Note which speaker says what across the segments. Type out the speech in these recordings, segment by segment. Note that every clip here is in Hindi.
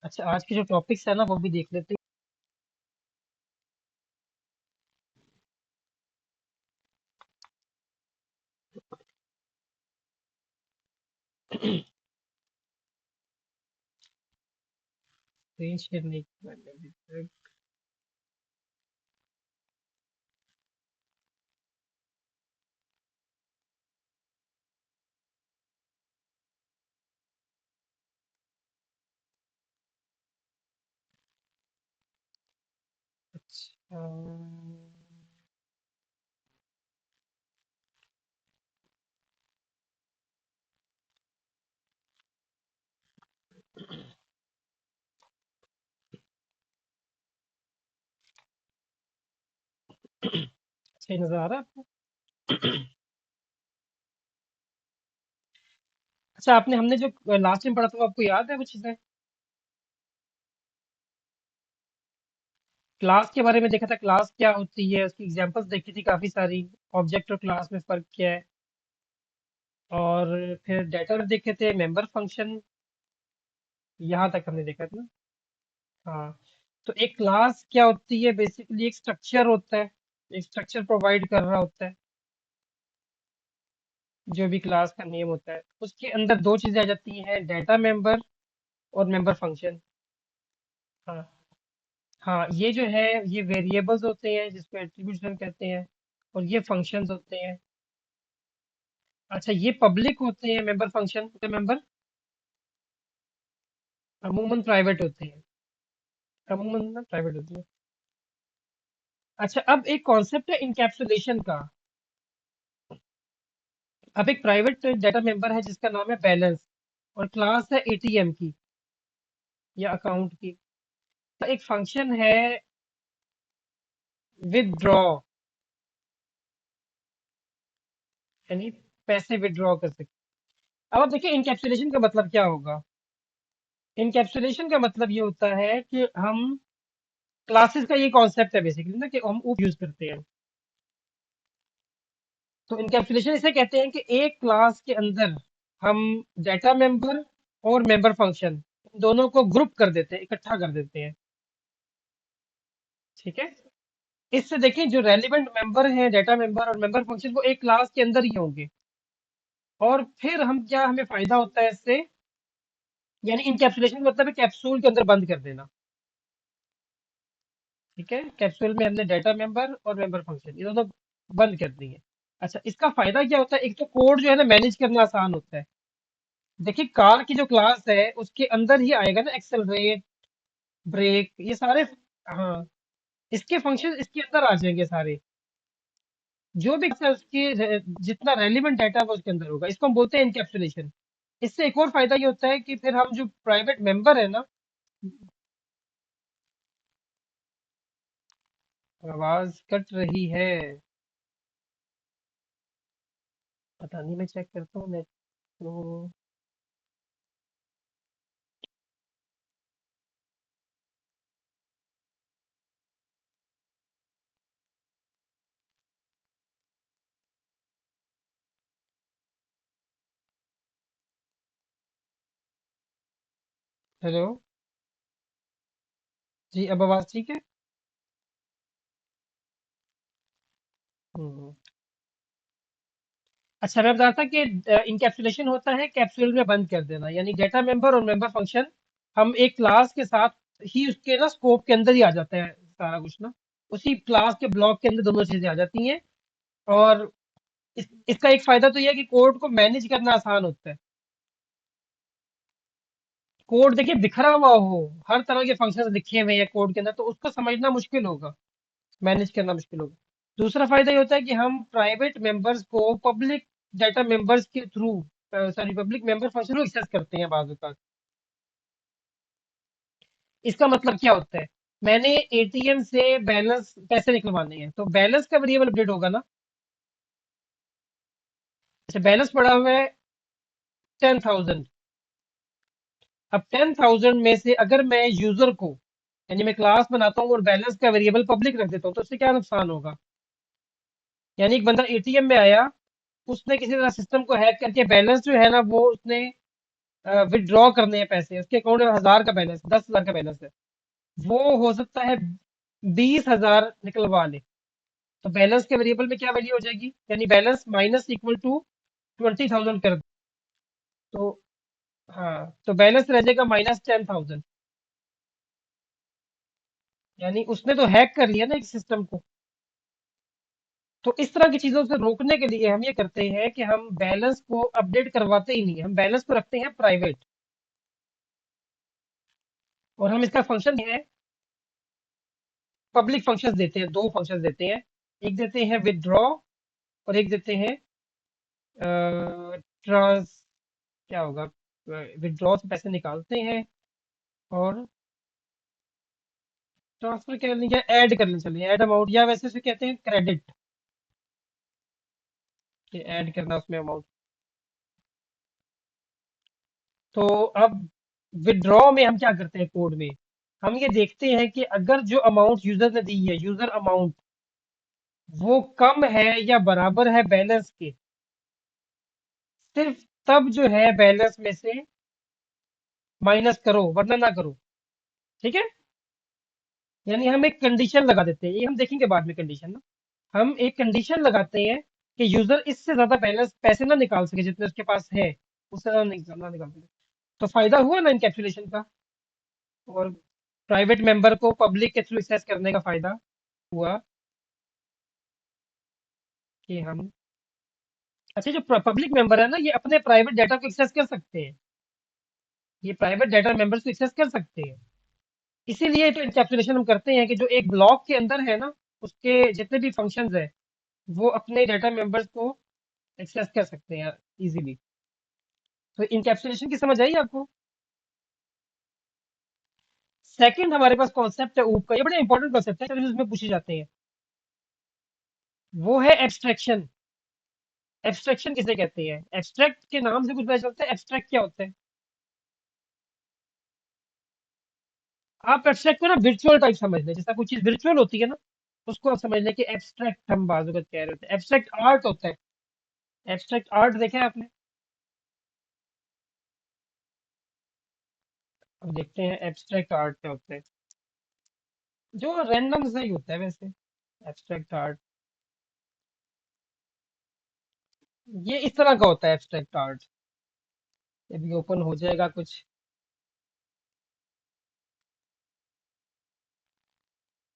Speaker 1: अच्छा, आज के जो टॉपिक्स है ना वो भी देख लेते हैं। स्क्रीन शेयर नहीं किया मैंने अभी तक। अच्छा, अच्छा ये नजर आ रहा है आपको? अच्छा, आपने हमने जो लास्ट टाइम पढ़ा था वो आपको याद है वो चीजें? क्लास के बारे में देखा था, क्लास क्या होती है, उसकी एग्जांपल्स देखी थी काफी सारी। ऑब्जेक्ट और क्लास में फर्क क्या है। और फिर डेटा में देखे थे, मेंबर फंक्शन। यहाँ तक हमने देखा था ना। हाँ। तो एक क्लास क्या होती है, बेसिकली एक स्ट्रक्चर होता है। एक स्ट्रक्चर प्रोवाइड कर रहा होता है। जो भी क्लास का नेम होता है उसके अंदर दो चीजें आ जाती हैं, डेटा मेंबर और मेंबर फंक्शन। हाँ। हाँ, ये जो है ये वेरिएबल्स होते हैं जिसको एट्रीब्यूट्स हम कहते हैं। और ये फंक्शंस होते हैं। अच्छा, ये पब्लिक होते हैं मेंबर फंक्शन के मेंबर। अमूमन प्राइवेट होते हैं। अमूमन ना प्राइवेट होते हैं। अच्छा, अब एक कॉन्सेप्ट है इनकैप्सुलेशन का। अब एक प्राइवेट डेटा मेंबर है जिसका नाम है बैलेंस। और क्लास है एटीएम की या अकाउंट की। तो एक फंक्शन है विदड्रॉ, यानी पैसे विदड्रॉ कर सकते। अब आप देखिए इनकैप्सुलेशन का मतलब क्या होगा। इनकैप्सुलेशन का मतलब ये होता है कि हम क्लासेस का ये कॉन्सेप्ट है बेसिकली ना, कि हम ऊप यूज करते हैं। तो इनकैप्सुलेशन इसे कहते हैं कि एक क्लास के अंदर हम डेटा मेंबर और मेंबर फंक्शन दोनों को ग्रुप कर देते हैं, इकट्ठा कर देते हैं। ठीक है। इससे देखें जो रेलिवेंट मेंबर हैं, डेटा मेंबर और मेंबर फंक्शन, वो एक क्लास के अंदर ही होंगे। और फिर हम क्या, हमें फायदा होता है इससे। यानी इनकैप्सुलेशन मतलब है कैप्सूल के अंदर बंद कर देना। ठीक है, कैप्सूल में हमने डेटा मेंबर और मेंबर फंक्शन ये दोनों बंद कर दिए। अच्छा, इसका फायदा क्या होता है, एक तो कोड जो है ना मैनेज करना आसान होता है। देखिए कार की जो क्लास है उसके अंदर ही आएगा ना एक्सेलरेट, ब्रेक, ये सारे। हाँ, इसके फंक्शन इसके अंदर आ जाएंगे सारे। जो भी class है उसकी जितना रेलिवेंट डाटा है वो उसके अंदर होगा, इसको हम बोलते हैं इनकैप्सुलेशन। इससे एक और फायदा ये होता है कि फिर हम जो प्राइवेट मेंबर है ना। आवाज कट रही है। पता नहीं, मैं चेक करता हूँ नेट को। हेलो। जी, अब आवाज ठीक है। हम्म। अच्छा, मैं बता रहा था कि इनकैप्सुलेशन होता है कैप्सूल में बंद कर देना, यानी डेटा मेंबर और मेंबर फंक्शन हम एक क्लास के साथ ही उसके ना स्कोप के अंदर ही आ जाता है सारा कुछ ना। उसी क्लास के ब्लॉक के अंदर दोनों चीजें आ जाती हैं। और इसका एक फायदा तो यह है कि कोड को मैनेज करना आसान होता है। कोड देखिए बिखरा हुआ हो, हर तरह के फंक्शंस लिखे हुए हैं कोड के अंदर, तो उसको समझना मुश्किल होगा, मैनेज करना मुश्किल होगा। दूसरा फायदा ये होता है कि हम प्राइवेट मेंबर्स को पब्लिक डाटा मेंबर्स के through, sorry public member function को एक्सेस करते हैं बाद में। इसका मतलब क्या होता है, मैंने एटीएम से बैलेंस पैसे निकलवाने हैं तो बैलेंस का वेरिएबल अपडेट होगा ना। अच्छा, बैलेंस पड़ा हुआ है 10,000। अब 10,000 में से अगर मैं यूजर को, यानी मैं क्लास बनाता हूँ और बैलेंस का वेरिएबल पब्लिक रख देता हूँ, तो उससे क्या नुकसान होगा। यानी एक बंदा एटीएम में आया, उसने किसी तरह सिस्टम को हैक करके बैलेंस जो है ना वो उसने विथड्रॉ करने हैं पैसे, उसके अकाउंट में 1000 का बैलेंस, 10,000 का बैलेंस है, वो हो सकता है 20,000 निकलवा ले। तो बैलेंस के वेरिएबल में क्या वैल्यू हो जाएगी, यानी बैलेंस माइनस इक्वल टू 20,000 कर दो। तो हाँ, तो बैलेंस रह जाएगा -10,000। यानी उसने तो हैक कर लिया ना एक सिस्टम को। तो इस तरह की चीजों से रोकने के लिए हम ये करते हैं कि हम बैलेंस को अपडेट करवाते ही नहीं, हम बैलेंस को रखते हैं प्राइवेट। और हम इसका फंक्शन है, पब्लिक फंक्शंस देते हैं, दो फंक्शंस देते हैं। एक देते हैं विदड्रॉ, और एक देते हैं ट्रांस, क्या होगा, विदड्रॉ से पैसे निकालते हैं, और ट्रांसफर कर लीजिए, ऐड कर लें, चलिए ऐड अमाउंट, या वैसे उसे कहते हैं क्रेडिट, कि ऐड करना उसमें अमाउंट। तो अब विदड्रॉ में हम क्या करते हैं कोड में, हम ये देखते हैं कि अगर जो अमाउंट यूजर ने दी है, यूजर अमाउंट, वो कम है या बराबर है बैलेंस के, सिर्फ तब जो है बैलेंस में से माइनस करो, वरना ना करो। ठीक है, यानी हम एक कंडीशन लगा देते हैं, ये हम देखेंगे बाद में कंडीशन ना। हम एक कंडीशन लगाते हैं कि यूजर इससे ज्यादा बैलेंस पैसे ना निकाल सके, जितने उसके पास है उससे ज्यादा ना निकाल सके। तो फायदा हुआ ना इनकैप्सुलेशन का, और प्राइवेट मेंबर को पब्लिक के थ्रू एक्सेस करने का फायदा हुआ कि हम, अच्छा, जो पब्लिक मेंबर है ना, ये अपने प्राइवेट डाटा को एक्सेस कर सकते हैं, ये प्राइवेट डाटा मेंबर्स को एक्सेस कर सकते हैं। इसीलिए तो इंकैप्सुलेशन हम करते हैं कि जो एक ब्लॉक के अंदर है ना, उसके जितने भी फंक्शंस है, वो अपने डाटा मेंबर्स को एक्सेस कर सकते हैं इजीली। तो इंकैप्सुलेशन की समझ आई आपको। सेकंड हमारे पास कॉन्सेप्ट है ऊप का, ये बड़ा इंपॉर्टेंट कॉन्सेप्ट है, क्योंकि उसमें पूछे जाते हैं। वो है एब्स्ट्रैक्शन। एब्स्ट्रैक्शन किसे कहते हैं, एब्स्ट्रैक्ट के नाम से कुछ पता चलता है, एब्स्ट्रैक्ट क्या होता है। आप एब्स्ट्रैक्ट को ना विर्चुअल टाइप समझ लें, जैसा कोई चीज विर्चुअल होती है ना, उसको आप समझ लें कि एब्स्ट्रैक्ट हम बाजू का कह रहे होते हैं, एब्स्ट्रैक्ट आर्ट होता है। एब्स्ट्रैक्ट आर्ट देखा है आपने। अब देखते हैं एब्स्ट्रैक्ट आर्ट क्या होता है, जो रैंडम सा ही होता है वैसे। एब्स्ट्रैक्ट आर्ट ये इस तरह का होता है, एब्स्ट्रैक्ट आर्ट। ये भी ओपन हो जाएगा कुछ,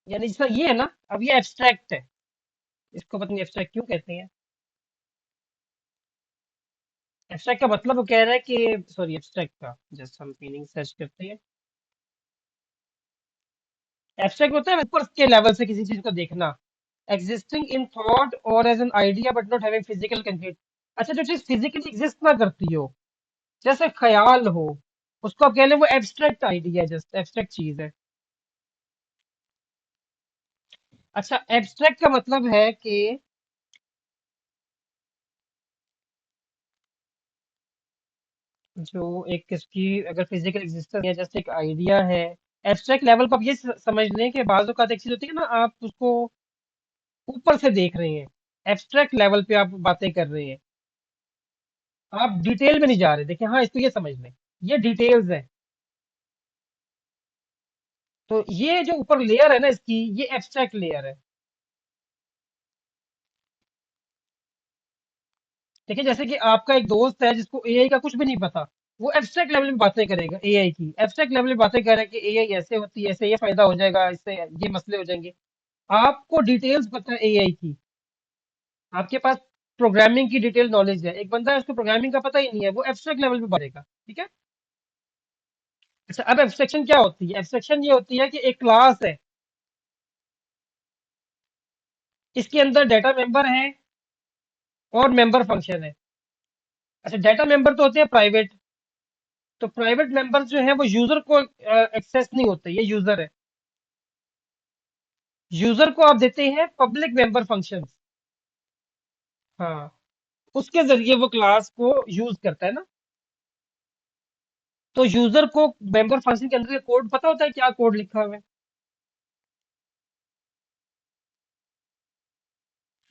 Speaker 1: यानी जैसा ये है ना, अब ये एब्स्ट्रैक्ट है, इसको पता नहीं एब्स्ट्रैक्ट क्यों कहते हैं। एब्स्ट्रैक्ट का मतलब वो कह रहा है कि, सॉरी, एब्स्ट्रैक्ट का जस्ट हम मीनिंग सर्च करते हैं। एब्स्ट्रैक्ट होता है ऊपर के लेवल से किसी चीज को देखना, एग्जिस्टिंग इन थॉट और as an idea but not having physical concrete. अच्छा, जो चीज फिजिकली एग्जिस्ट ना करती हो, जैसे ख्याल हो, उसको आप कह लें वो एब्स्ट्रैक्ट आइडिया, जस्ट एब्स्ट्रैक्ट चीज है। अच्छा, एब्स्ट्रैक्ट का मतलब है कि जो एक किसकी अगर फिजिकल एग्जिस्टेंस है, जैसे एक आइडिया है। एब्स्ट्रैक्ट लेवल पर आप ये समझ लें कि बाज़ औक़ात एक चीज होती है ना, आप उसको ऊपर से देख रहे हैं, एब्स्ट्रैक्ट लेवल पे आप बातें कर रहे हैं, आप डिटेल में नहीं जा रहे। देखिए, हाँ, इसको ये समझ लें, ये डिटेल्स है। तो ये जो ऊपर लेयर है ना इसकी, ये एब्स्ट्रैक्ट लेयर है। देखिए, जैसे कि आपका एक दोस्त है जिसको एआई का कुछ भी नहीं पता, वो एब्स्ट्रैक्ट लेवल में बातें करेगा एआई की, एब्स्ट्रैक्ट लेवल में बातें कर रहा है कि एआई ऐसे होती है, ऐसे ये फायदा हो जाएगा, इससे ये मसले हो जाएंगे। आपको डिटेल्स पता है एआई की, आपके पास प्रोग्रामिंग की डिटेल नॉलेज है, एक बंदा है उसको प्रोग्रामिंग का पता ही नहीं है, वो एब्स्ट्रैक्ट लेवल पे बातेगा। ठीक है। अच्छा, अब एब्स्ट्रैक्शन क्या होती है, एब्स्ट्रैक्शन ये होती है कि एक क्लास है, इसके अंदर डाटा मेंबर है और मेंबर फंक्शन है। अच्छा, डाटा मेंबर तो होते हैं प्राइवेट, तो प्राइवेट मेंबर जो है वो यूजर को एक्सेस नहीं होते, ये यूजर है। यूजर को आप देते हैं पब्लिक मेंबर फंक्शन। हाँ, उसके जरिए वो क्लास को यूज करता है ना। तो यूजर को मेंबर फंक्शन के अंदर कोड पता होता है, क्या कोड लिखा हुआ है।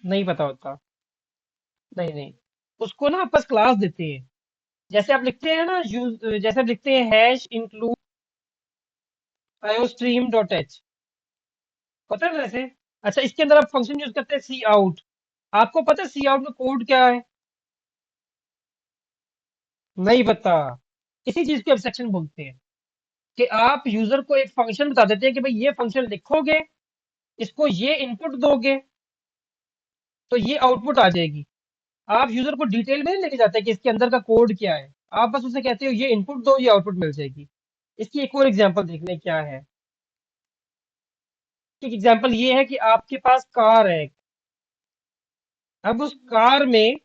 Speaker 1: नहीं पता होता। नहीं नहीं, उसको ना आप बस क्लास देते हैं, जैसे आप लिखते हैं ना, जैसे आप लिखते हैं hash include iostream dot H, पता है ना ऐसे। अच्छा, इसके अंदर आप फंक्शन यूज करते हैं सी आउट। आपको पता है सी आउट का कोड क्या है? नहीं पता। इसी चीज को एब्स्ट्रक्शन बोलते हैं, कि आप यूजर को एक फंक्शन बता देते हैं कि भाई ये फंक्शन लिखोगे, इसको ये इनपुट दोगे, तो ये आउटपुट आ जाएगी। आप यूजर को डिटेल में नहीं लेके जाते कि इसके अंदर का कोड क्या है, आप बस उसे कहते हो ये इनपुट दो, ये आउटपुट मिल जाएगी। इसकी एक और एग्जांपल देखने क्या है। एक एग्जांपल ये है कि आपके पास कार है। अब उस कार में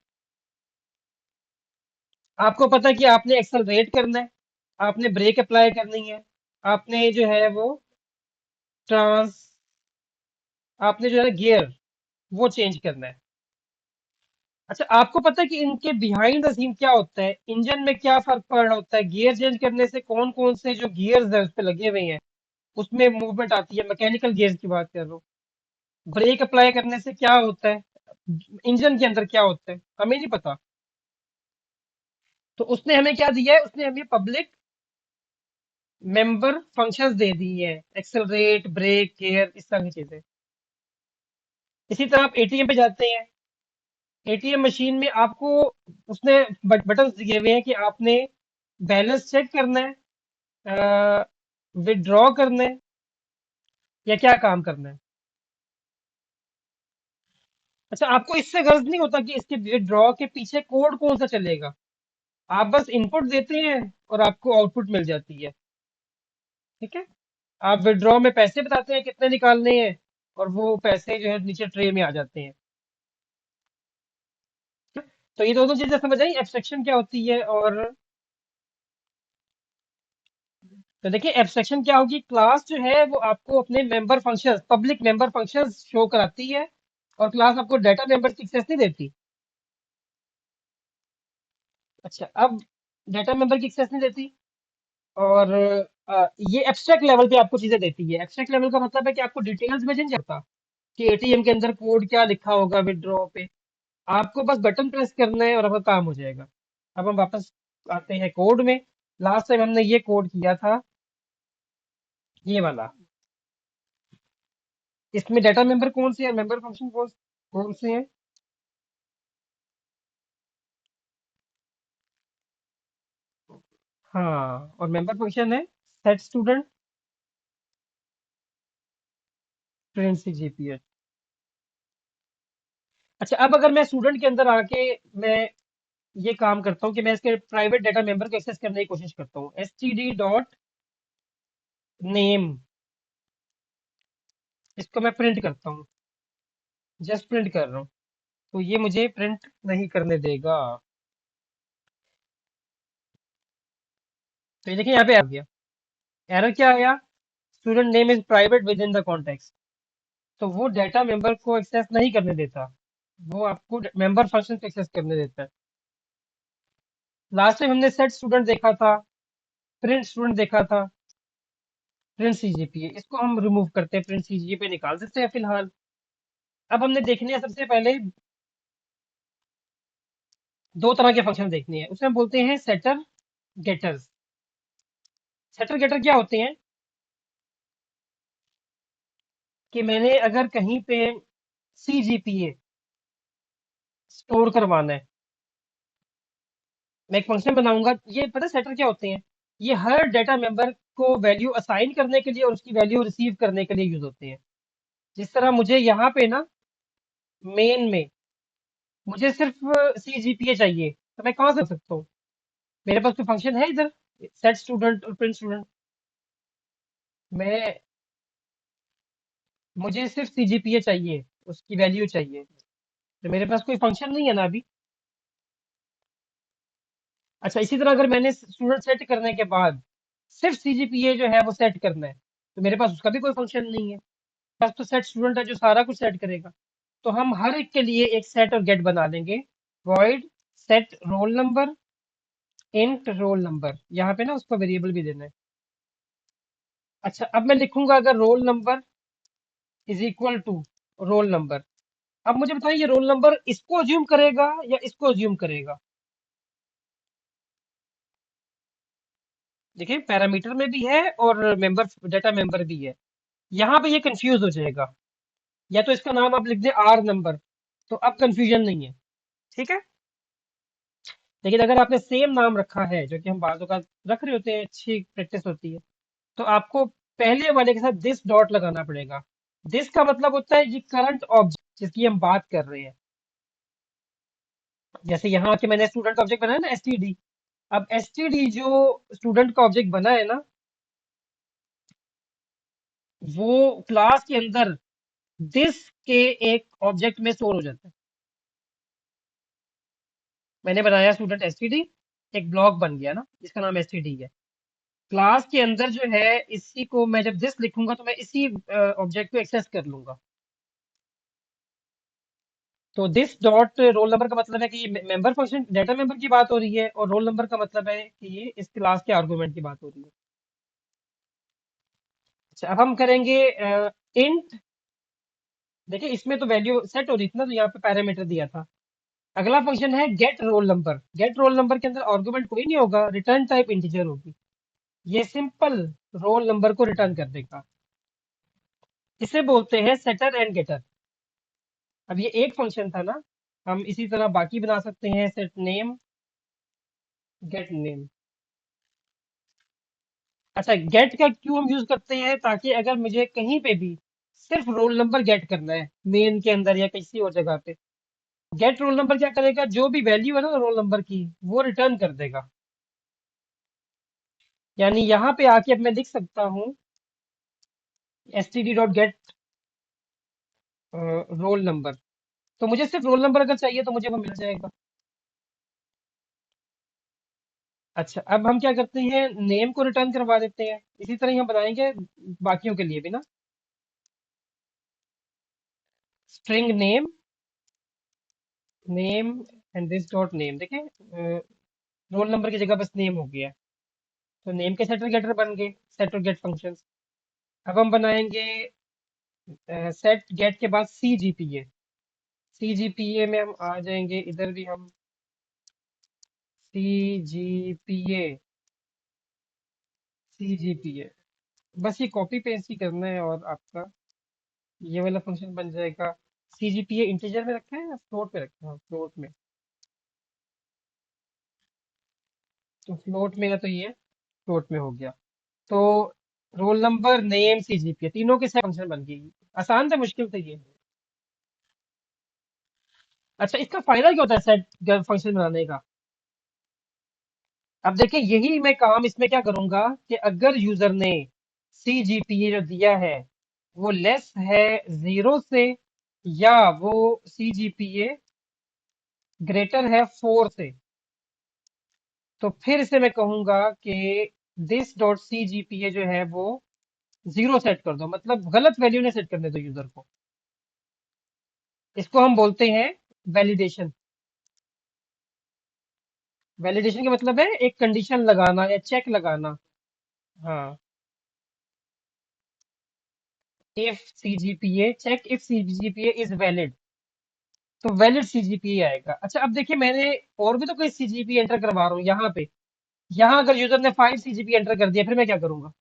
Speaker 1: आपको पता है कि आपने एक्सेलरेट करना है, आपने ब्रेक अप्लाई करनी है, आपने जो है वो ट्रांस आपने जो है गियर वो चेंज करना है। अच्छा, आपको पता है कि इनके बिहाइंड द सीन क्या होता है, इंजन में क्या फर्क पड़ रहा होता है, गियर चेंज करने से कौन कौन से जो गियर्स है उस पे लगे हुए हैं, उसमें मूवमेंट आती है। मैकेनिकल गियर्स की बात कर रहा हूँ। ब्रेक अप्लाई करने से क्या होता है, इंजन के अंदर क्या होता है, हमें नहीं पता। तो उसने हमें क्या दिया है, उसने हमें पब्लिक मेंबर फंक्शंस दे दी है, एक्सेलरेट, ब्रेक, गियर, इस तरह की चीजें। इसी तरह आप एटीएम पे जाते हैं, एटीएम मशीन में आपको उसने बटन दिए हुए हैं कि आपने बैलेंस चेक करना है, विड्रॉ करना है, या क्या काम करना है। अच्छा, आपको इससे गर्ज नहीं होता कि इसके विड्रॉ के पीछे कोड कौन सा चलेगा, आप बस इनपुट देते हैं और आपको आउटपुट मिल जाती है। ठीक है, आप विड्रॉ में पैसे बताते हैं कितने निकालने हैं, और वो पैसे जो है नीचे ट्रे में आ जाते हैं। तो ये दोनों चीजें समझ आई एब्स्ट्रक्शन क्या होती है। और तो देखिए एब्स्ट्रक्शन क्या होगी, क्लास जो है वो आपको अपने member functions, public member functions show कराती है, और क्लास आपको डाटा मेंबर की एक्सेस नहीं देती। अच्छा, अब डाटा मेंबर की एक्सेस नहीं देती, और ये एब्स्ट्रैक्ट लेवल पे आपको चीजें देती है। एब्स्ट्रैक्ट लेवल का मतलब है कि आपको डिटेल्स में नहीं जाता कि एटीएम के अंदर कोड क्या लिखा होगा विड्रॉ पे। आपको बस बटन प्रेस करना है और आपका काम हो जाएगा। अब हम वापस आते हैं कोड में। लास्ट टाइम हमने ये कोड किया था, ये वाला। इसमें डाटा मेंबर कौन से है, मेंबर फंक्शन कौन कौन से हैं? हाँ, और मेंबर फंक्शन है सेट स्टूडेंट प्रिंट सीजीपीए। अच्छा, अब अगर मैं स्टूडेंट के अंदर आके मैं ये काम करता हूँ कि मैं इसके प्राइवेट डाटा मेंबर को एक्सेस करने की कोशिश करता हूँ, std डॉट नेम, इसको मैं प्रिंट करता हूँ, जस्ट प्रिंट कर रहा हूँ, तो ये मुझे प्रिंट नहीं करने देगा। तो ये देखिए यहाँ पे आ गया, एरर क्या आया, student name is private with in the context. तो वो डाटा मेंबर को एक्सेस नहीं करने देता, वो आपको मेंबर फंक्शन को एक्सेस करने देता है। लास्ट टाइम हमने सेट स्टूडेंट देखा था, प्रिंट स्टूडेंट देखा था, प्रिंट सीजीपीए, इसको हम रिमूव करते हैं, प्रिंट सीजीपीए निकाल देते हैं फिलहाल। अब हमने देखने हैं सबसे पहले दो तरह के फंक्शन देखने हैं, उसमें हम बोलते हैं सेटर गेटर्स। सेटर गेटर क्या होते हैं, कि मैंने अगर कहीं पे सीजीपीए स्टोर करवाना है, मैं एक फंक्शन बनाऊंगा। ये पता है सेटर क्या होते हैं, ये हर डाटा मेंबर को वैल्यू असाइन करने के लिए और उसकी वैल्यू रिसीव करने के लिए यूज होते हैं। जिस तरह मुझे यहाँ पे ना मेन में मुझे सिर्फ सीजीपीए चाहिए, तो मैं कहाँ से कर सकता हूँ, मेरे पास कोई फंक्शन है इधर सेट स्टूडेंट और प्रिंट स्टूडेंट। मैं मुझे सिर्फ सीजीपीए चाहिए, उसकी वैल्यू चाहिए, तो मेरे पास कोई फंक्शन नहीं है ना अभी। अच्छा, इसी तरह अगर मैंने स्टूडेंट सेट करने के बाद सिर्फ सीजीपीए जो है वो सेट करना है, तो मेरे पास उसका भी कोई फंक्शन नहीं है। पास तो सेट स्टूडेंट है जो सारा कुछ सेट करेगा। तो हम हर एक के लिए एक सेट और गेट बना लेंगे, void set roll number int roll number, यहाँ पे ना उसको वेरिएबल भी देना है। अच्छा, अब मैं लिखूंगा अगर roll number is equal to roll number. अब मुझे बताइए ये रोल नंबर इसको अज्यूम करेगा या इसको अज्यूम करेगा। देखिए पैरामीटर में भी है और मेंबर डेटा मेंबर भी है। यहाँ पे ये कंफ्यूज हो जाएगा, या तो इसका नाम आप लिख दें आर नंबर, तो अब कंफ्यूजन नहीं है। ठीक है। लेकिन अगर आपने सेम नाम रखा है, जो कि हम बाजू का रख रहे होते हैं, अच्छी प्रैक्टिस होती है, तो आपको पहले वाले के साथ दिस डॉट लगाना पड़ेगा। दिस का मतलब होता है ये करंट ऑब्जेक्ट जिसकी हम बात कर रहे हैं। जैसे यहाँ के मैंने स्टूडेंट ऑब्जेक्ट बनाया ना, एसटीडी। अब एसटीडी जो स्टूडेंट का ऑब्जेक्ट बना है ना, वो क्लास के अंदर दिस के एक ऑब्जेक्ट में स्टोर हो जाता है। मैंने बनाया स्टूडेंट एसटीडी, एक ब्लॉक बन गया ना जिसका नाम एसटीडी है। क्लास के अंदर जो है, इसी को मैं जब दिस लिखूंगा तो मैं इसी ऑब्जेक्ट को एक्सेस कर लूंगा। तो दिस डॉट रोल नंबर का मतलब है कि ये मेंबर फंक्शन डेटा मेंबर की बात हो रही है, और रोल नंबर का मतलब है कि ये इस क्लास के आर्गुमेंट की बात हो रही है। अच्छा, अब हम करेंगे इंट। देखिए इसमें तो वैल्यू सेट हो रही थी ना, तो यहाँ पे पैरामीटर दिया था। अगला फंक्शन है get roll number. Get roll number के अंदर आर्गुमेंट कोई नहीं होगा, रिटर्न टाइप इंटीजर होगी। ये सिंपल रोल नंबर को रिटर्न कर देगा। इसे बोलते हैं सेटर एंड गेटर। अब ये एक फंक्शन था ना, हम इसी तरह बाकी बना सकते हैं, सेट नेम, गेट नेम। अच्छा, गेट का क्यों हम यूज करते हैं, ताकि अगर मुझे कहीं पे भी सिर्फ रोल नंबर गेट करना है, मेन के अंदर या किसी और जगह पे, गेट रोल नंबर क्या करेगा, जो भी वैल्यू है ना रोल नंबर की, वो रिटर्न कर देगा। यानी यहाँ पे आके अब मैं लिख सकता हूँ std.get रोल नंबर। तो मुझे सिर्फ रोल नंबर अगर चाहिए तो मुझे वो मिल जाएगा। अच्छा, अब हम क्या करते हैं, नेम को रिटर्न करवा देते हैं। इसी तरह ही हम बनाएंगे बाकियों के लिए भी ना। String name, name and this dot name. देखें, रोल नंबर की जगह बस नेम हो गया। तो नेम के सेटर गेटर बन गए, सेट और गेट फंक्शंस। अब हम बनाएंगे सेट गेट के बाद सी जीपीए। सी जीपीए में हम आ जाएंगे, इधर भी हम सी जीपीए, सी जीपीए। बस ये कॉपी पेस्ट ही करना है और आपका ये वाला फंक्शन बन जाएगा। सी जीपीए इंटीजर में रखा है या फ्लोट में रखा है, फ्लोट में। तो फ्लोट में है तो ये फ्लोट में हो गया। तो रोल नंबर, नेम, सी जीपीए, तीनों के साथ फंक्शन बन गई। आसान था, मुश्किल था ये। अच्छा, इसका फायदा क्या होता है सेट फंक्शन बनाने का। अब देखिए यही मैं काम इसमें क्या करूंगा, कि अगर यूजर ने सी जीपीए जो दिया है वो लेस है 0 से, या वो सी जीपीए ग्रेटर है 4 से, तो फिर से मैं कहूंगा कि दिस डॉट सी जीपीए जो है वो 0 सेट कर दो, मतलब गलत वैल्यू ने सेट करने दो यूजर को। इसको हम बोलते हैं वैलिडेशन। वैलिडेशन का मतलब है एक कंडीशन लगाना या चेक लगाना। हाँ, if CGPA, check if CGPA is valid, तो वैलिड सीजीपीए आएगा। अच्छा, अब देखिए मैंने और भी तो कोई सीजीपीए एंटर करवा रहा हूँ यहाँ पे। यहाँ अगर यूजर ने 5 सीजीपीए एंटर कर दिया, फिर मैं क्या करूंगा।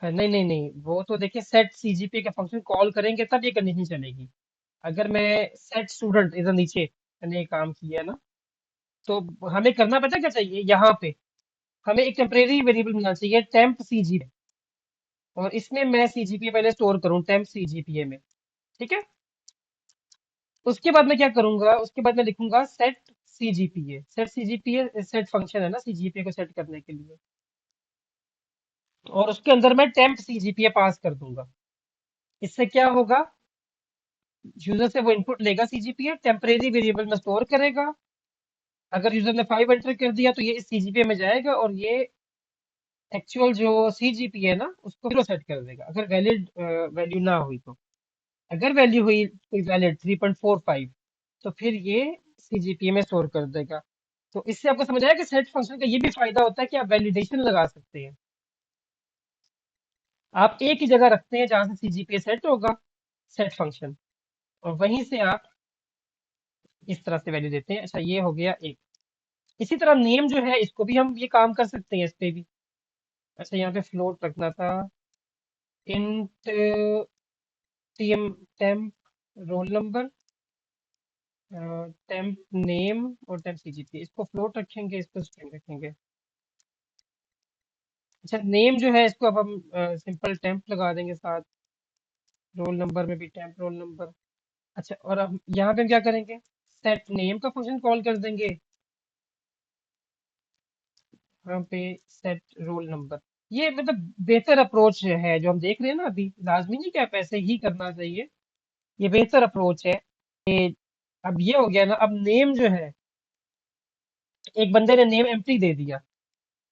Speaker 1: नहीं नहीं नहीं, वो तो देखिए सेट सीजीपीए का फंक्शन कॉल करेंगे तब ये कंडीशन चलेगी। अगर मैं सेट स्टूडेंट इधर नीचे मैंने ये काम किया है ना, तो हमें करना पता क्या चाहिए यहाँ पे, हमें एक टेम्परेरी वेरिएबल मिलना चाहिए टेम्प सीजीपीए, और इसमें मैं सीजीपीए पहले स्टोर करूँ टेम्प सीजीपीए में। ठीक है। उसके बाद मैं क्या करूंगा, उसके बाद मैं लिखूंगा set CGPA. Set CGPA set function है ना सीजीपीए को सेट करने के लिए, और उसके अंदर मैं टेम्प सीजीपीए पास कर दूंगा। इससे क्या होगा, यूजर से वो इनपुट लेगा सीजीपीए, टेम्परेरी वेरिएबल में स्टोर करेगा। अगर यूजर ने 5 एंटर कर दिया तो ये इस सीजीपीए में जाएगा, और ये एक्चुअल जो सीजीपीए है ना उसको 0 सेट कर देगा, अगर वैलिड वैल्यू ना हुई तो। अगर वैल्यू हुई कोई वैलिड 3.45, तो फिर ये सीजीपीए में स्टोर कर देगा। तो इससे आपको समझ आया कि सेट फंक्शन का ये भी फायदा होता है कि आप वैलिडेशन लगा सकते हैं। आप एक ही जगह रखते हैं जहां से सीजीपीए सेट होगा, सेट फंक्शन, और वहीं से आप इस तरह से वैल्यू देते हैं। अच्छा, ये हो गया एक। इसी तरह नेम जो है, इसको भी हम ये काम कर सकते हैं इस पे भी। अच्छा, यहाँ पे फ्लोट रखना था। Int TM temp roll number, temp name और टेम्प सीजीपी, इसको फ्लोट रखेंगे, इसको स्ट्रिंग रखेंगे। अच्छा, नेम जो है इसको अब हम सिंपल टेम्प लगा देंगे साथ। रोल नंबर में भी टेम्प रोल नंबर। अच्छा, और अब यहाँ पे हम क्या करेंगे, सेट नेम का फंक्शन कॉल कर देंगे। यहाँ पे सेट रोल नंबर। ये मतलब बेहतर अप्रोच है जो हम देख रहे हैं ना अभी। लाजमी नहीं कि आप ऐसे ही करना चाहिए, ये बेहतर अप्रोच है। अब ये हो गया ना, अब नेम जो है, एक बंदे ने नेम एम्प्टी दे दिया।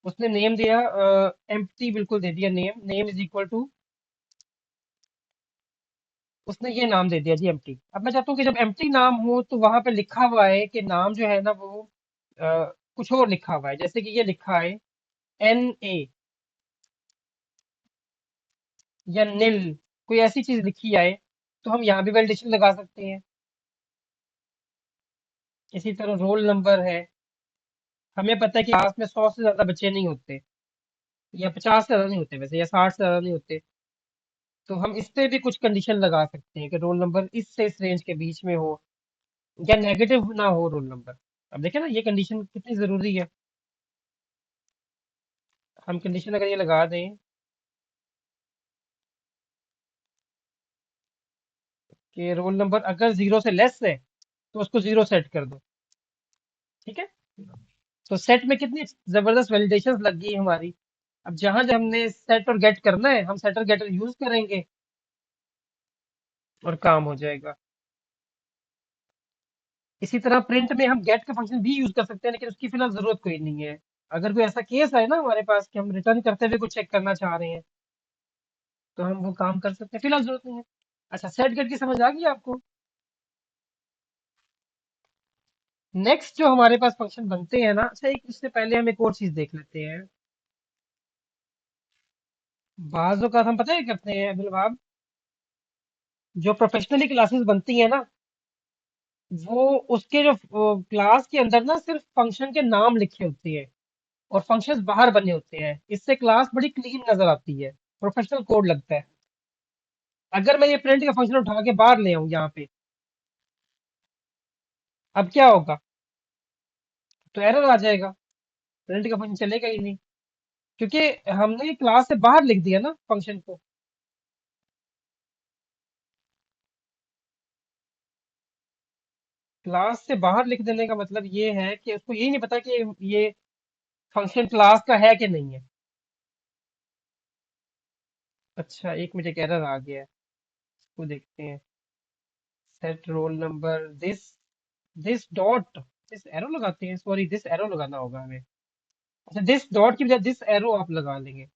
Speaker 1: उसने नेम दिया एम्प्टी, बिल्कुल दे दिया name. Name is equal to, उसने ये नाम दे दिया जी एम्प्टी। अब मैं चाहता हूँ कि जब एम्प्टी नाम हो तो वहां पे लिखा हुआ है कि नाम जो है ना वो कुछ और लिखा हुआ है, जैसे कि ये लिखा है NA या नील, कोई ऐसी चीज लिखी आए, तो हम यहाँ भी वैलिडेशन लगा सकते हैं। इसी तरह रोल नंबर है। हमें पता है कि क्लास में 100 से ज्यादा बच्चे नहीं होते, या 50 से ज्यादा नहीं होते वैसे, या 60 से ज्यादा नहीं होते। तो हम इस पे भी कुछ कंडीशन लगा सकते हैं कि रोल नंबर इस रेंज के बीच में हो, या नेगेटिव ना हो रोल नंबर। अब देखें ना, ये कंडीशन कितनी जरूरी है। हम कंडीशन अगर ये लगा दें कि रोल नंबर अगर 0 से लेस है तो उसको 0 सेट कर दो। ठीक है, तो सेट में कितनी जबरदस्त वैलिडेशंस लग गई हमारी। अब जहां जब हमने सेट और गेट करना है, हम सेट और गेटर यूज करेंगे और काम हो जाएगा। इसी तरह प्रिंट में हम गेट का फंक्शन भी यूज कर सकते हैं, लेकिन उसकी फिलहाल जरूरत कोई नहीं है। अगर कोई ऐसा केस है ना हमारे पास कि हम रिटर्न करते हुए कुछ चेक करना चाह रहे हैं, तो हम वो काम कर सकते हैं, फिलहाल जरूरत नहीं है। अच्छा, सेट गेट की समझ आ गई आपको। नेक्स्ट जो हमारे पास फंक्शन बनते हैं ना, अच्छा एक उससे पहले हम एक और चीज देख लेते हैं। बाजों का हम पता है क्या करते हैं अब्दुल वहाब, जो प्रोफेशनली क्लासेस बनती है ना, वो उसके जो क्लास के अंदर ना सिर्फ फंक्शन के नाम लिखे होते हैं और फंक्शंस बाहर बने होते हैं। इससे क्लास बड़ी क्लीन नजर आती है, प्रोफेशनल कोड लगता है। अगर मैं ये प्रिंट का फंक्शन उठा के बाहर ले आऊं यहाँ पे, अब क्या होगा, तो एरर आ जाएगा, प्रिंट का फंक्शन चलेगा ही नहीं, क्योंकि हमने क्लास से बाहर लिख दिया ना फंक्शन को। क्लास से बाहर लिख देने का मतलब ये है कि उसको यही नहीं पता कि ये फंक्शन क्लास का है कि नहीं है। अच्छा, एक मिनट, एक एरर आ गया है, इसको देखते हैं। Set roll number this, this dot, this arrow लगाते हैं, सॉरी दिस एरो लगाना होगा हमें। अच्छा, दिस डॉट की बजाय दिस एरो आप लगा लेंगे।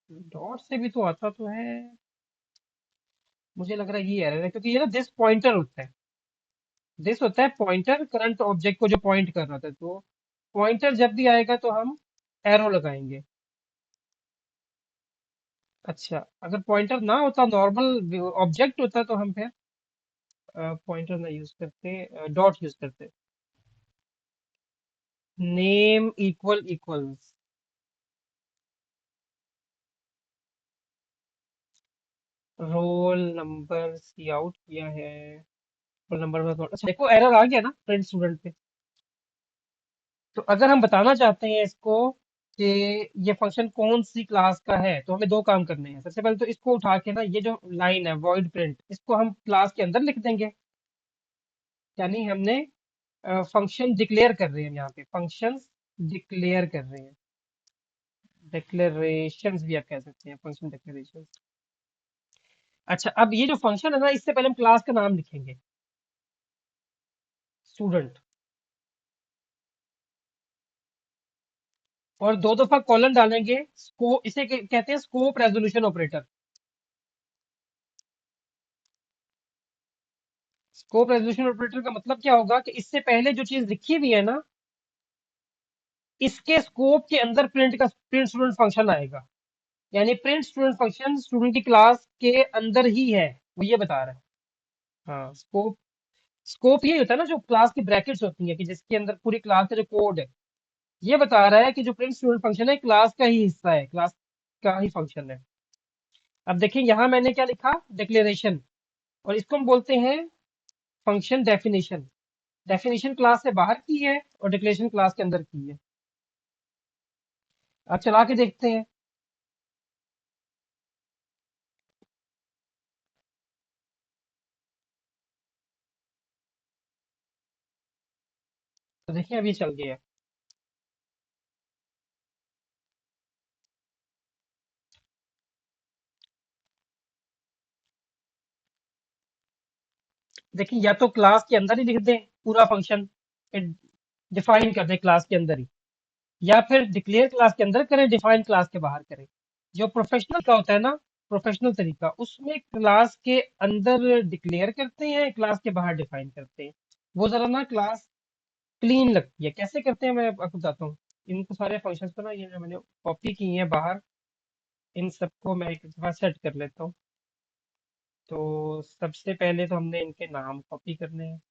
Speaker 1: डॉट से भी तो आता तो है, मुझे लग रहा है ये एरर है, क्योंकि ये ना दिस पॉइंटर होता है। दिस होता है पॉइंटर, करंट ऑब्जेक्ट को जो पॉइंट कर रहा था, तो पॉइंटर जब भी आएगा तो हम एरो लगाएंगे। अच्छा, अगर पॉइंटर ना होता, नॉर्मल ऑब्जेक्ट होता, तो हम फिर पॉइंटर ना यूज करते, डॉट यूज करते। Name equal equals, roll number cout किया है। रोल नंबर में अच्छा देखो, एरर आ गया ना प्रिंट स्टूडेंट पे। तो अगर हम बताना चाहते हैं इसको कि ये फंक्शन कौन सी क्लास का है, तो हमें दो काम करने हैं। सबसे पहले तो इसको उठा के ना, ये जो लाइन है वॉइड प्रिंट, इसको हम क्लास के अंदर लिख देंगे। यानी हमने फंक्शन डिक्लेयर कर रहे हैं, यहाँ पे फंक्शंस डिक्लेयर कर रहे हैं। डिक्लेरेशंस भी आप कह सकते हैं, फंक्शन डिक्लेरेशन। अच्छा, अब ये जो फंक्शन है ना, इससे पहले हम क्लास का नाम लिखेंगे, स्टूडेंट, और दो दफा कॉलन डालेंगे। इसे कहते हैं scope resolution operator. Scope resolution operator का मतलब क्या होगा कि इससे पहले जो चीज लिखी हुई है ना, इसके स्कोप के अंदर प्रिंट स्टूडेंट फंक्शन आएगा। यानी प्रिंट स्टूडेंट फंक्शन स्टूडेंट की क्लास के अंदर ही है, वो ये बता रहा है। हाँ, स्कोप स्कोप ये होता है ना, जो क्लास की ब्रैकेट्स होती है कि जिसके अंदर पूरी क्लास का जो कोड है, ये बता रहा है कि जो प्रिंट स्टूडेंट फंक्शन है क्लास का ही हिस्सा है, क्लास का ही फंक्शन है। अब देखिए यहाँ मैंने क्या लिखा, डिक्लेरेशन, और इसको हम बोलते हैं फंक्शन डेफिनेशन। डेफिनेशन क्लास से बाहर की है और डिक्लेरेशन क्लास के अंदर की है। अब चला के देखते हैं। तो देखिए अब ये चल गया है। देखिए या तो क्लास के अंदर ही लिख दें पूरा फंक्शन, डिफाइन कर दें क्लास के अंदर ही, या फिर डिक्लेयर क्लास के अंदर करें, डिफाइन क्लास के बाहर करें। जो प्रोफेशनल का होता है ना, प्रोफेशनल तरीका, उसमें क्लास के अंदर डिक्लेयर करते हैं, क्लास के बाहर डिफाइन करते हैं। वो जरा ना क्लास क्लीन लगती है। कैसे करते हैं मैं आपको बताता हूँ। इनको सारे फंक्शंस को ना, ये जो मैंने कॉपी की है बाहर, इन सबको मैं एक बार सेट कर लेता हूँ। तो सबसे पहले तो हमने इनके नाम कॉपी करने हैं।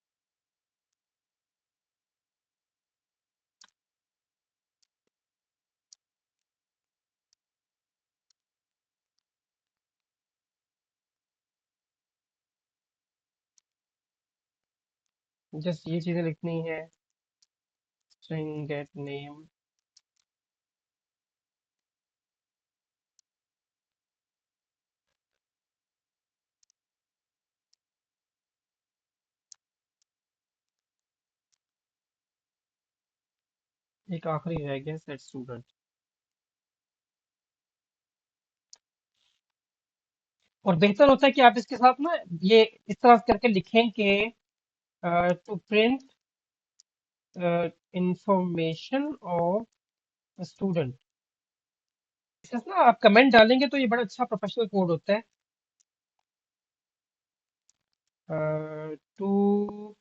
Speaker 1: जस्ट ये चीजें लिखनी है। string get name, एक आखिरी रह गया सेट स्टूडेंट। और बेहतर होता है कि आप इसके साथ ना ये इस तरह से करके लिखें कि to print information of student. इसमें ना आप कमेंट डालेंगे तो ये बड़ा अच्छा प्रोफेशनल कोड होता है। To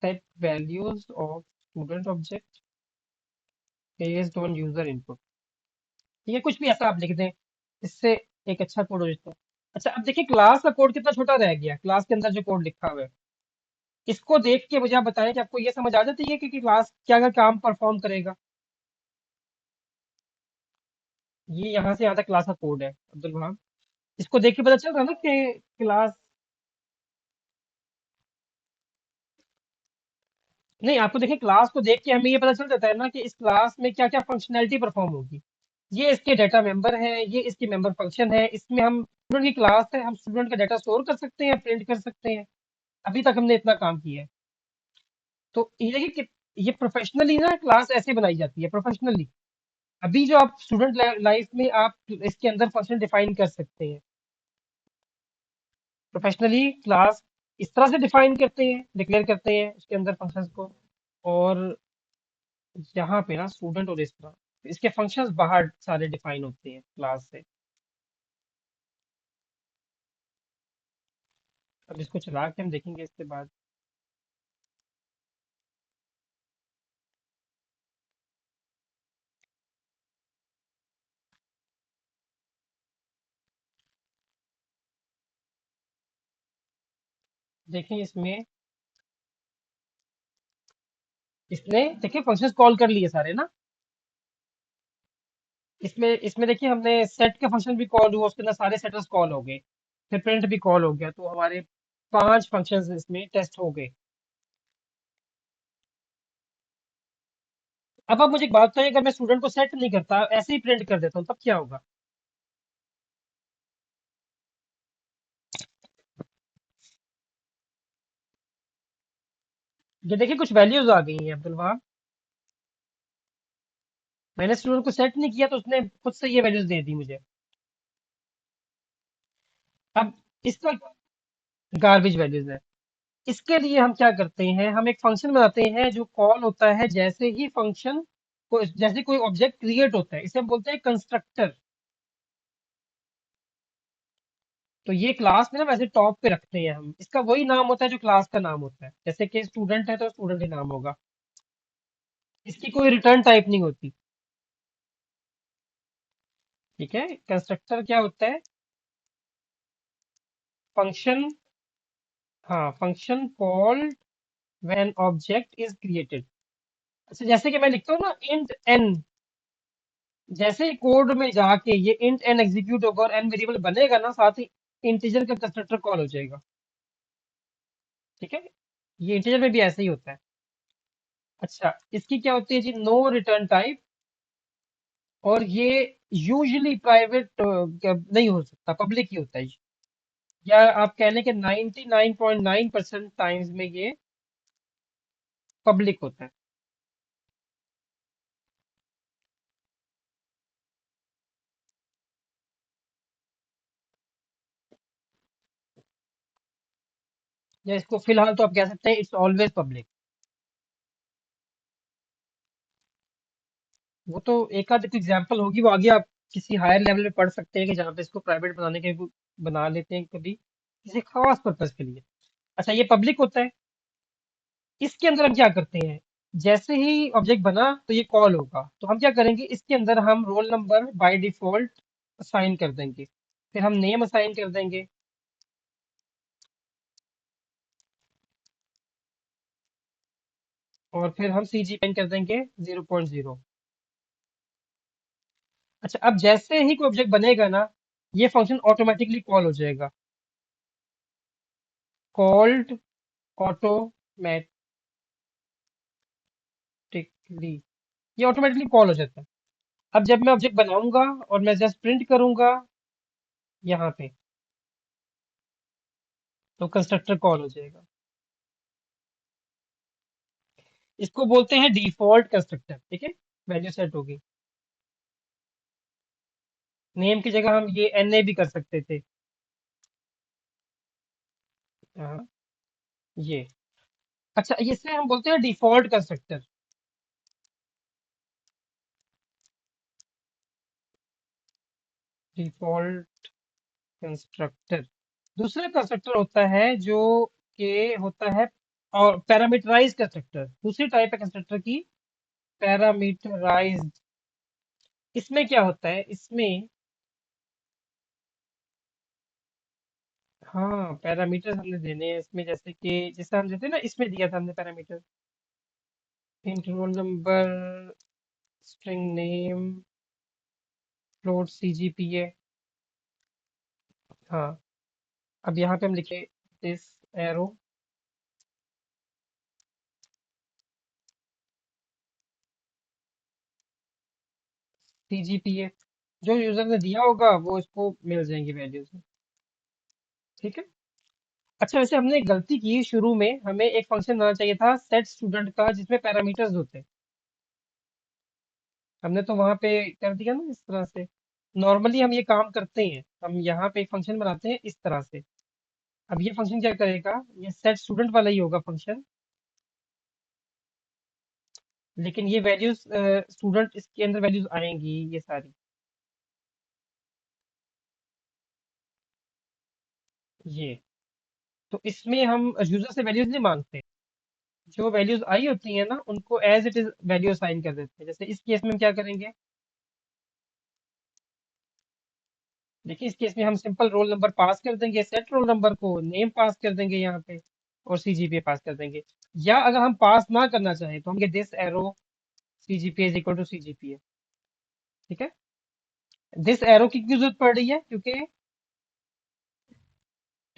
Speaker 1: set values of student object based on user input. ये कुछ भी ऐसा आप लिख दें, इससे एक अच्छा कोड हो जाता है। अच्छा अब देखिए क्लास का कोड कितना छोटा रह गया, क्लास के अंदर जो कोड लिखा हुआ है। इसको देख के मुझे आप बताएं कि आपको ये समझ आ जाती है कि क्लास क्या क्या काम परफॉर्म करेगा। ये यहाँ से यहाँ तक क्लास का कोड है अब्दुल वहाब। इसको देख के पता चल रहा है ना कि क्लास, नहीं आपको देखिए क्लास को देख के हमें ये पता चल जाता है ना कि इस क्लास में क्या क्या फंक्शनैलिटी परफॉर्म होगी। ये इसके डाटा मेंबर है, ये इसकी मेंबर फंक्शन है, इसमें हम स्टूडेंट की क्लास है, हम स्टूडेंट का डाटा स्टोर कर सकते हैं, प्रिंट कर सकते हैं। अभी तक हमने इतना काम किया है। तो ये देखिए कि ये प्रोफेशनली ना क्लास ऐसे बनाई जाती है, प्रोफेशनली। अभी जो आप स्टूडेंट लाइफ में आप इसके अंदर फंक्शन डिफाइन कर सकते हैं। प्रोफेशनली क्लास इस तरह से डिफाइन करते हैं, डिक्लेयर करते हैं उसके अंदर फंक्शंस को। और यहाँ पे ना स्टूडेंट और इस तरह इसके फंक्शंस बाहर सारे डिफाइन होते हैं क्लास से। अब इसको चला के हम देखेंगे इसके बाद। देखें इसमें, इसने देखिए फंक्शंस कॉल कर लिए सारे ना। इसमें इसमें देखिए हमने सेट के फंक्शन भी कॉल हुआ, उसके अंदर सारे सेटर्स कॉल हो गए, फिर प्रिंट भी कॉल हो गया, तो हमारे 5 फंक्शंस इसमें टेस्ट हो गए। अब आप मुझे एक बात बताइए, अगर मैं स्टूडेंट को सेट नहीं करता, ऐसे ही प्रिंट कर देता हूँ, तब क्या होगा। ये देखिए कुछ वैल्यूज आ गई हैं अब्दुल वहाब। मैंने स्टूडेंट को सेट नहीं किया तो उसने खुद से ये वैल्यूज दे दी मुझे। अब इसका गार्बेज वैल्यूज है। इसके लिए हम क्या करते हैं, हम एक फंक्शन बनाते हैं जो कॉल होता है जैसे ही फंक्शन को, जैसे कोई ऑब्जेक्ट क्रिएट होता है, इसे हम बोलते हैं कंस्ट्रक्टर। तो ये क्लास में ना वैसे टॉप पे रखते हैं हम, इसका वही नाम होता है जो क्लास का नाम होता है। जैसे कि स्टूडेंट है तो स्टूडेंट ही नाम होगा, इसकी कोई रिटर्न टाइप नहीं होती। ठीक है, कंस्ट्रक्टर क्या होता है, फंक्शन हाँ, function called when object is created. अच्छा, जैसे कि मैं लिखता हूँ ना इंट एन, जैसे कोड में जाके ये इंट एन एग्जीक्यूट होगा और एन वेरिएबल बनेगा ना, साथ ही इंटीजर का कंस्ट्रक्टर कॉल हो जाएगा। ठीक है, ये इंटीजर में भी ऐसे ही होता है। अच्छा, इसकी क्या होती है जी, नो रिटर्न टाइप। और ये यूजुअली प्राइवेट नहीं हो सकता, पब्लिक ही होता है। या आप कह लें कि 99.9% टाइम्स में ये पब्लिक होता है। या इसको फिलहाल तो आप कह सकते हैं इट्स ऑलवेज पब्लिक। वो तो एक आध एग्जाम्पल होगी, वो आगे आप किसी हायर लेवल पे पढ़ सकते हैं कि जहाँ पे इसको प्राइवेट बनाने के बना लेते हैं कभी किसी खास पर्पज के लिए। अच्छा, ये पब्लिक होता है। इसके अंदर हम क्या करते हैं, जैसे ही ऑब्जेक्ट बना तो ये कॉल होगा, तो हम क्या करेंगे, इसके अंदर हम roll number by default assign कर देंगे, फिर हम नेम असाइन कर देंगे, और फिर हम सी जी कर देंगे 0.0। अच्छा, अब जैसे ही कोई ऑब्जेक्ट बनेगा ना, ये फंक्शन ऑटोमेटिकली कॉल हो जाएगा, कॉल्ड ऑटोमेटिकली। ये ऑटोमेटिकली कॉल हो जाता है। अब जब मैं ऑब्जेक्ट बनाऊंगा और मैं जस्ट प्रिंट करूंगा यहाँ पे, तो कंस्ट्रक्टर कॉल हो जाएगा। इसको बोलते हैं डिफॉल्ट कंस्ट्रक्टर। ठीक है, वैल्यू सेट होगी। नेम की जगह हम ये एन ए भी कर सकते थे। हाँ, ये। अच्छा, इसे हम बोलते हैं डिफॉल्ट कंस्ट्रक्टर। Default constructor. दूसरा कंस्ट्रक्टर होता है जो कि होता है और पैरामीटराइज कंस्ट्रक्टर, दूसरी टाइप है कंस्ट्रक्टर की, पैरामीटराइज्ड। इसमें क्या होता है, इसमें हाँ पैरामीटर हमने देने हैं इसमें, जैसे कि जैसे हम देते हैं ना, इसमें दिया था हमने parameter, int roll number, string name, float CGPA. हाँ, अब यहाँ पे हम लिखे दिस एरो सीजीपीए, जो यूजर ने दिया होगा वो इसको मिल जाएंगी वैल्यूज। ठीक है। अच्छा, वैसे हमने एक गलती की शुरू में, हमें एक फंक्शन बनाना चाहिए था सेट स्टूडेंट का जिसमें पैरामीटर्स होते। हमने तो वहां पे कर दिया ना इस तरह से। नॉर्मली हम ये काम करते हैं, हम यहाँ पे एक फंक्शन बनाते हैं इस तरह से। अब ये फंक्शन क्या करेगा, ये सेट स्टूडेंट वाला ही होगा फंक्शन, लेकिन ये वैल्यूज स्टूडेंट, इसके अंदर वैल्यूज आएंगी ये सारी। ये, तो इसमें हम यूजर से वैल्यूज नहीं मांगते, जो वैल्यूज आई होती है ना उनको as it is value assign कर देते हैं। जैसे इस केस में हम क्या करेंगे, देखिए इस केस में हम सिंपल रोल नंबर पास कर देंगे, सेट रोल नंबर को नेम पास कर देंगे यहाँ पे, और सीजीपीए पास कर देंगे। या अगर हम पास ना करना चाहें तो हम ये this arrow CGPA is equal to CGPA. ठीक है। दिस एरो की क्यों जरूरत पड़ रही है, क्योंकि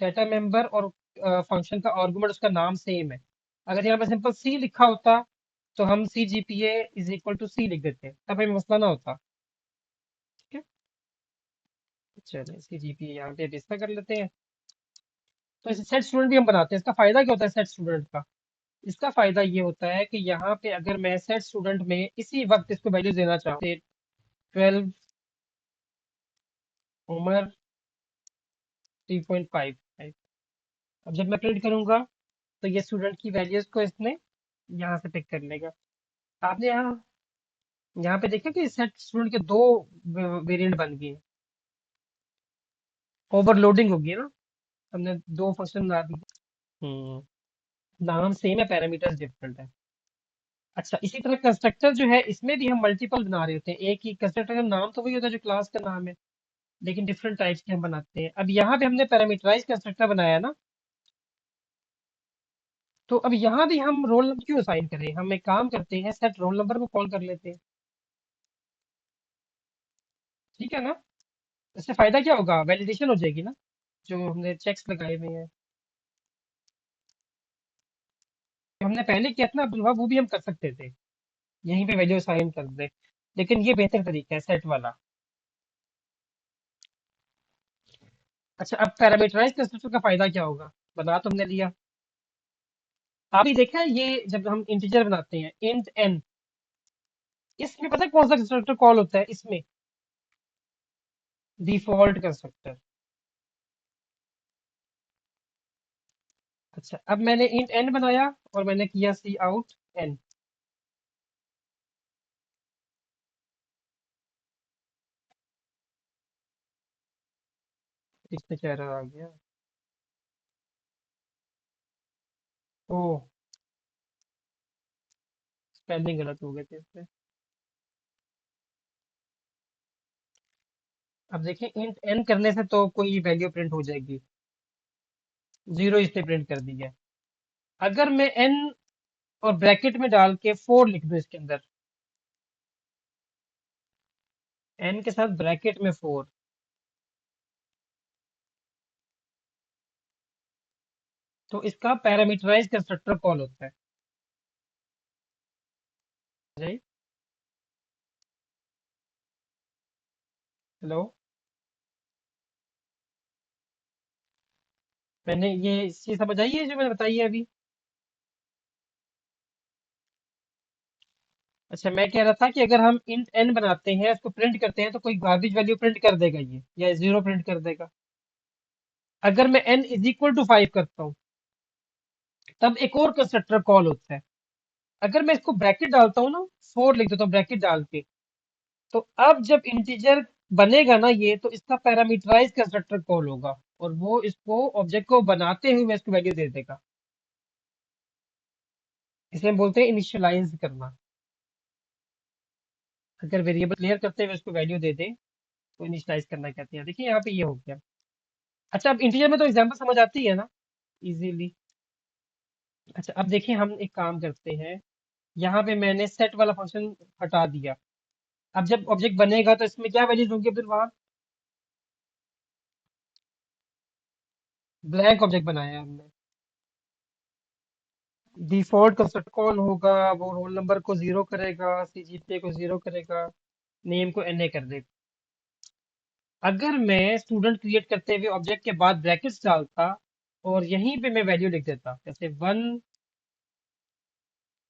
Speaker 1: डाटा मेंबर और फंक्शन का आर्गुमेंट उसका नाम सेम है। अगर यहाँ पे सिंपल सी लिखा होता तो हम सी जीपीए इज इक्वल टू सी लिख देते, तब हमें मसला ना होता। ठीक है, चलिए सी जीपीए यहाँ पे डिस्प्ले कर लेते हैं। तो इसे सेट स्टूडेंट भी हम बनाते हैं। इसका फायदा क्या होता है सेट स्टूडेंट का, इसका फायदा ये होता है कि यहाँ पे अगर मैं सेट स्टूडेंट में इसी वक्त इसको वैल्यू देना चाहूँ, 12, उम्र 3.5, अब जब मैं प्रिंट करूंगा तो ये स्टूडेंट की वैल्यूज को इसने यहाँ से पिक कर लेगा। आपने यहाँ पे देखा कि सेट स्टूडेंट के दो वेरिएंट बन गए, ओवरलोडिंग होगी ना, हमने दो फंक्शन बना दिए। नाम सेम है, पैरामीटर्स डिफरेंट है। अच्छा, इसी तरह कंस्ट्रक्टर जो है इसमें भी हम मल्टीपल बना रहे होते हैं, एक ही कंस्ट्रक्टर का नाम तो वही होता है जो क्लास का नाम है, लेकिन डिफरेंट टाइप्स के हम बनाते हैं। अब यहाँ पे हमने पैरामीटराइज कंस्ट्रक्टर बनाया ना, तो अब यहाँ भी हम रोल नंबर क्यों असाइन करें, हम एक काम करते हैं, सेट रोल नंबर को कॉल कर लेते हैं। ठीक है ना। इससे फायदा क्या होगा, वैलिडेशन हो जाएगी ना, जो हमने चेक्स लगाए हुए हैं, जो हमने पहले किया था ना अब्दुल वहाब, वो भी हम कर सकते थे, यहीं पे वैल्यू असाइन कर दे। लेकिन ये बेहतर तरीका है सेट वाला। अच्छा, अब पैरामीटराइज कंस्ट्रक्टर का फायदा क्या होगा, बना तो हमने लिया। आपने देखा है ये जब हम इंटीजर बनाते हैं इंट एन, इसमें पता है कौन सा कंस्ट्रक्टर कॉल होता है इसमें, डिफॉल्ट कंस्ट्रक्टर। अच्छा, अब मैंने इंट एन बनाया और मैंने किया सी आउट एन। इसमें क्या error आ गया, ओ स्पेलिंग गलत हो गए थे इसमें। अब देखिए इंट एन करने से तो कोई वैल्यू प्रिंट हो जाएगी, जीरो इसने प्रिंट कर दी है। अगर मैं एन और ब्रैकेट में डाल के फोर लिख दूं इसके अंदर, एन के साथ ब्रैकेट में फोर, तो इसका पैरामीटराइज कंस्ट्रक्टर कॉल होता है। जी, हेलो, मैंने ये चीज समझ आई है जो मैंने बताई है अभी। अच्छा, मैं कह रहा था कि अगर हम इंट एन बनाते हैं, उसको प्रिंट करते हैं, तो कोई गार्बेज वैल्यू प्रिंट कर देगा ये, या जीरो प्रिंट कर देगा। अगर मैं N is equal to five करता हूँ, तब एक और कंस्ट्रक्टर कॉल होता है। अगर मैं इसको ब्रैकेट डालता हूँ ना, फोर लिख देता हूँ ब्रैकेट डाल के, तो अब जब इंटीजर बनेगा ना ये, तो इसका पैरामीटराइज कंस्ट्रक्टर कॉल होगा, और वो इसको ऑब्जेक्ट को बनाते हुए इसको वैल्यू दे देगा। इसे हम बोलते हैं इनिशियलाइज करना। अगर वेरिएबल क्लियर करते हुए उसको वैल्यू दे दे, तो इनिशियलाइज करना कहते हैं। देखिए यहाँ पे ये हो गया। अच्छा, अब इंटीजर में तो एग्जांपल समझ आती है ना, इजीली। अच्छा, अब देखिए हम एक काम करते हैं, यहाँ पे मैंने सेट वाला फंक्शन हटा दिया। अब जब ऑब्जेक्ट बनेगा तो इसमें क्या वैल्यूज होंगी फिर, वहां ब्लैंक ऑब्जेक्ट बनाया है हमने। डिफॉल्ट कंस्ट्रक्ट कौन होगा, वो रोल नंबर को जीरो करेगा, सीजीपीए को जीरो करेगा, नेम को एनए कर देगा। अगर मैं स्टूडेंट क्रिएट करते हुए ऑब्जेक्ट के बाद ब्रैकेट्स डालता, और यहीं पे मैं वैल्यू लिख देता, जैसे वन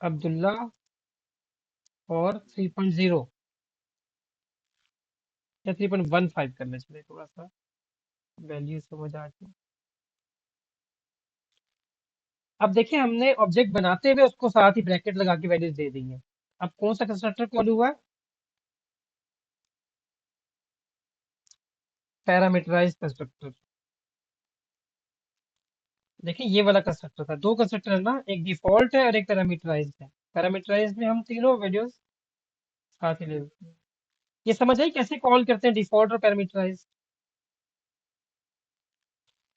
Speaker 1: अब्दुल्ला और 3.0, या 3.15 करना चाहिए, थोड़ा सा वैल्यू समझ आ जाए। अब देखिए हमने ऑब्जेक्ट बनाते हुए उसको साथ ही ब्रैकेट लगा के वैल्यूज दे दी है। अब कौन सा कंस्ट्रक्टर कॉल हुआ, पैरामीटराइज कंस्ट्रक्टर। देखिए ये वाला कंस्ट्रक्टर था, दो कंस्ट्रक्टर है ना, एक डिफॉल्ट है और एक पैरामीटराइज है। पैरामीटराइज में हम तीनों वैल्यूज साथ ही ले लेते हैं। ये समझ आई कैसे कॉल करते हैं डिफॉल्ट और पैरामीटराइज।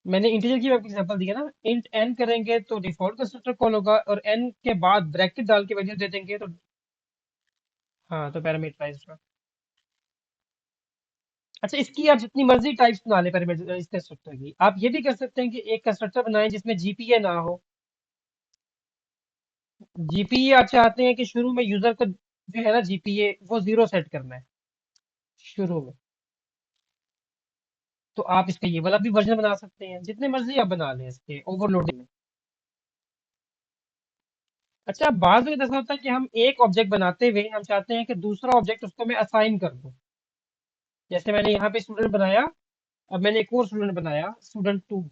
Speaker 1: मैंने इंटीजर की एग्जांपल दी है ना, इंट एन करेंगे तो डिफॉल्ट कंस्ट्रक्टर कॉल होगा, और एन के बाद ब्रैकेट डाल के वैल्यू दे देंगे तो, हाँ, तो पैरामीटराइज। अच्छा, इसकी आप जितनी मर्जी टाइप्स बना ले पैरामीटराइज कंस्ट्रक्टर की, आप ये भी कर सकते हैं कि एक कंस्ट्रक्टर बनाएं जिसमें जीपीए ना हो। जीपीए आप चाहते हैं कि शुरू में यूजर को जो है ना जीपीए वो जीरो सेट करना है शुरू में, तो आप इसका ये वाला भी वर्जन बना सकते हैं, जितने मर्जी आप बना लें इसके ओवरलोडिंग में। अच्छा, बाद में ऐसा होता है कि हम एक ऑब्जेक्ट बनाते हुए हम चाहते हैं कि दूसरा ऑब्जेक्ट उसको मैं असाइन कर दूं। जैसे मैंने यहाँ पे स्टूडेंट बनाया, अब मैंने एक और स्टूडेंट बनाया, student two,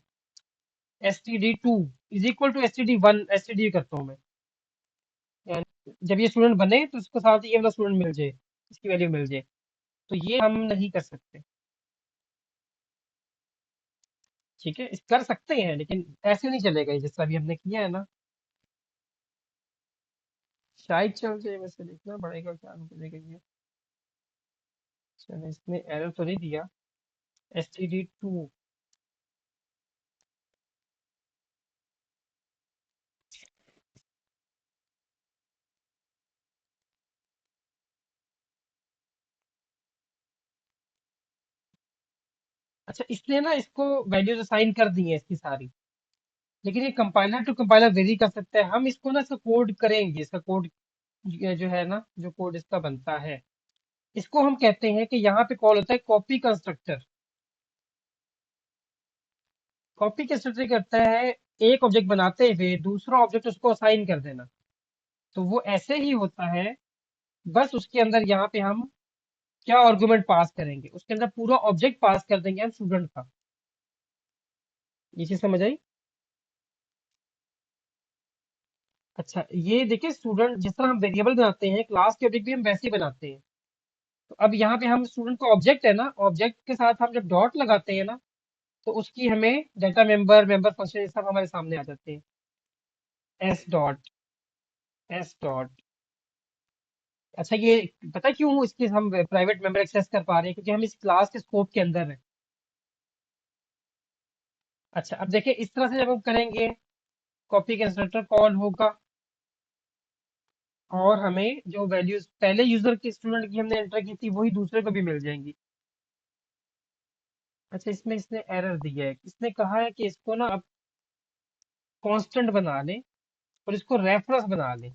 Speaker 1: std2 is equal to std1, std करता हूँ मैं, यानी जब ये स्टूडेंट बने तो उसको साथ ही ये वाला स्टूडेंट मिल जाए, इसकी वैल्यू मिल जाए। तो ये हम नहीं कर सकते। ठीक है, कर सकते हैं लेकिन ऐसे नहीं चलेगा, ये जैसा अभी हमने किया है ना। शायद चल जाए, वैसे देखना पड़ेगा क्या करेगा ये। चलो, इसने एरर तो नहीं दिया, std2। अच्छा, इसने ना इसको वैल्यूज असाइन कर दी है इसकी सारी, लेकिन ये कंपाइलर टू कंपाइलर वेरी कर सकता है। हम इसको ना इसका कोड करेंगे, इसका कोड जो है ना, जो कोड इसका बनता है, इसको हम कहते हैं कि यहाँ पे कॉल होता है कॉपी कंस्ट्रक्टर। कॉपी कंस्ट्रक्टर करता है, एक ऑब्जेक्ट बनाते हुए दूसरा ऑब्जेक्ट उसको असाइन कर देना। तो वो ऐसे ही होता है, बस उसके अंदर यहाँ पे हम क्या आर्गुमेंट पास करेंगे, उसके अंदर पूरा ऑब्जेक्ट पास कर देंगे हम स्टूडेंट का। ये चीज समझ आई? अच्छा, ये देखिए स्टूडेंट जिस तरह हम वेरिएबल बनाते हैं, क्लास के ऑब्जेक्ट भी हम वैसे ही बनाते हैं। तो अब यहाँ पे हम स्टूडेंट का ऑब्जेक्ट है ना, ऑब्जेक्ट के साथ हम जब डॉट लगाते हैं ना, तो उसकी हमें डाटा मेंबर, मेंबर फंक्शन, ये सब हमारे सामने आ जाते हैं। S dot, S dot. अच्छा, ये पता है क्यों इसकी हम प्राइवेट मेंबर एक्सेस कर पा रहे हैं? क्योंकि हम इस क्लास के स्कोप के अंदर है। अच्छा, अब देखिए इस तरह से जब हम करेंगे, कॉपी कंस्ट्रक्टर कॉल होगा, और हमें जो वैल्यूज पहले यूजर के स्टूडेंट की हमने एंटर की थी वही दूसरे को भी मिल जाएंगी। अच्छा, इसमें इसने एरर दिया है, इसने कहा है कि इसको ना अब कांस्टेंट बना लें और इसको रेफरेंस बना लें।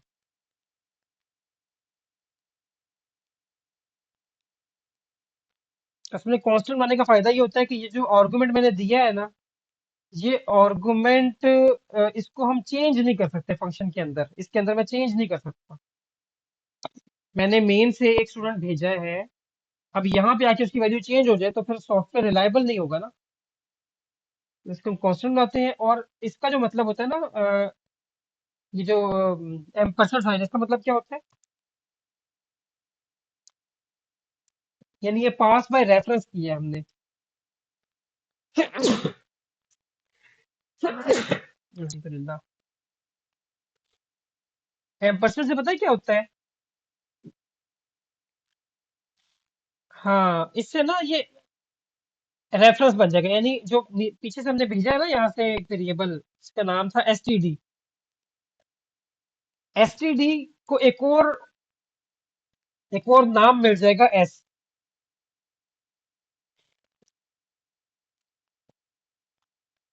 Speaker 1: असली कांस्टेंट बनाने का फायदा ये होता है कि ये जो आर्गुमेंट मैंने दिया है ना, ये आर्गुमेंट इसको हम चेंज नहीं कर सकते फंक्शन के अंदर, इसके अंदर मैं चेंज नहीं कर सकता। मैंने मेन से एक स्टूडेंट भेजा है, अब यहाँ पे आके उसकी वैल्यू चेंज हो जाए तो फिर सॉफ्टवेयर रिलायबल नहीं होगा ना। तो इसको हम कांस्टेंट बनाते हैं, और इसका जो मतलब होता है ना, ये जो एम्परसेंड साइन, इसका मतलब क्या होता है? यानी ये पास बाय रेफरेंस किया है हमने। अल्हम्दुलिल्लाह। एम्परसेंड से पता है क्या होता है? हाँ, इससे ना ये रेफरेंस बन जाएगा, यानी जो पीछे से हमने भेजा है ना यहाँ से एक वेरिएबल, इसका नाम था एसटीडी। एसटीडी को एक और नाम मिल जाएगा एस।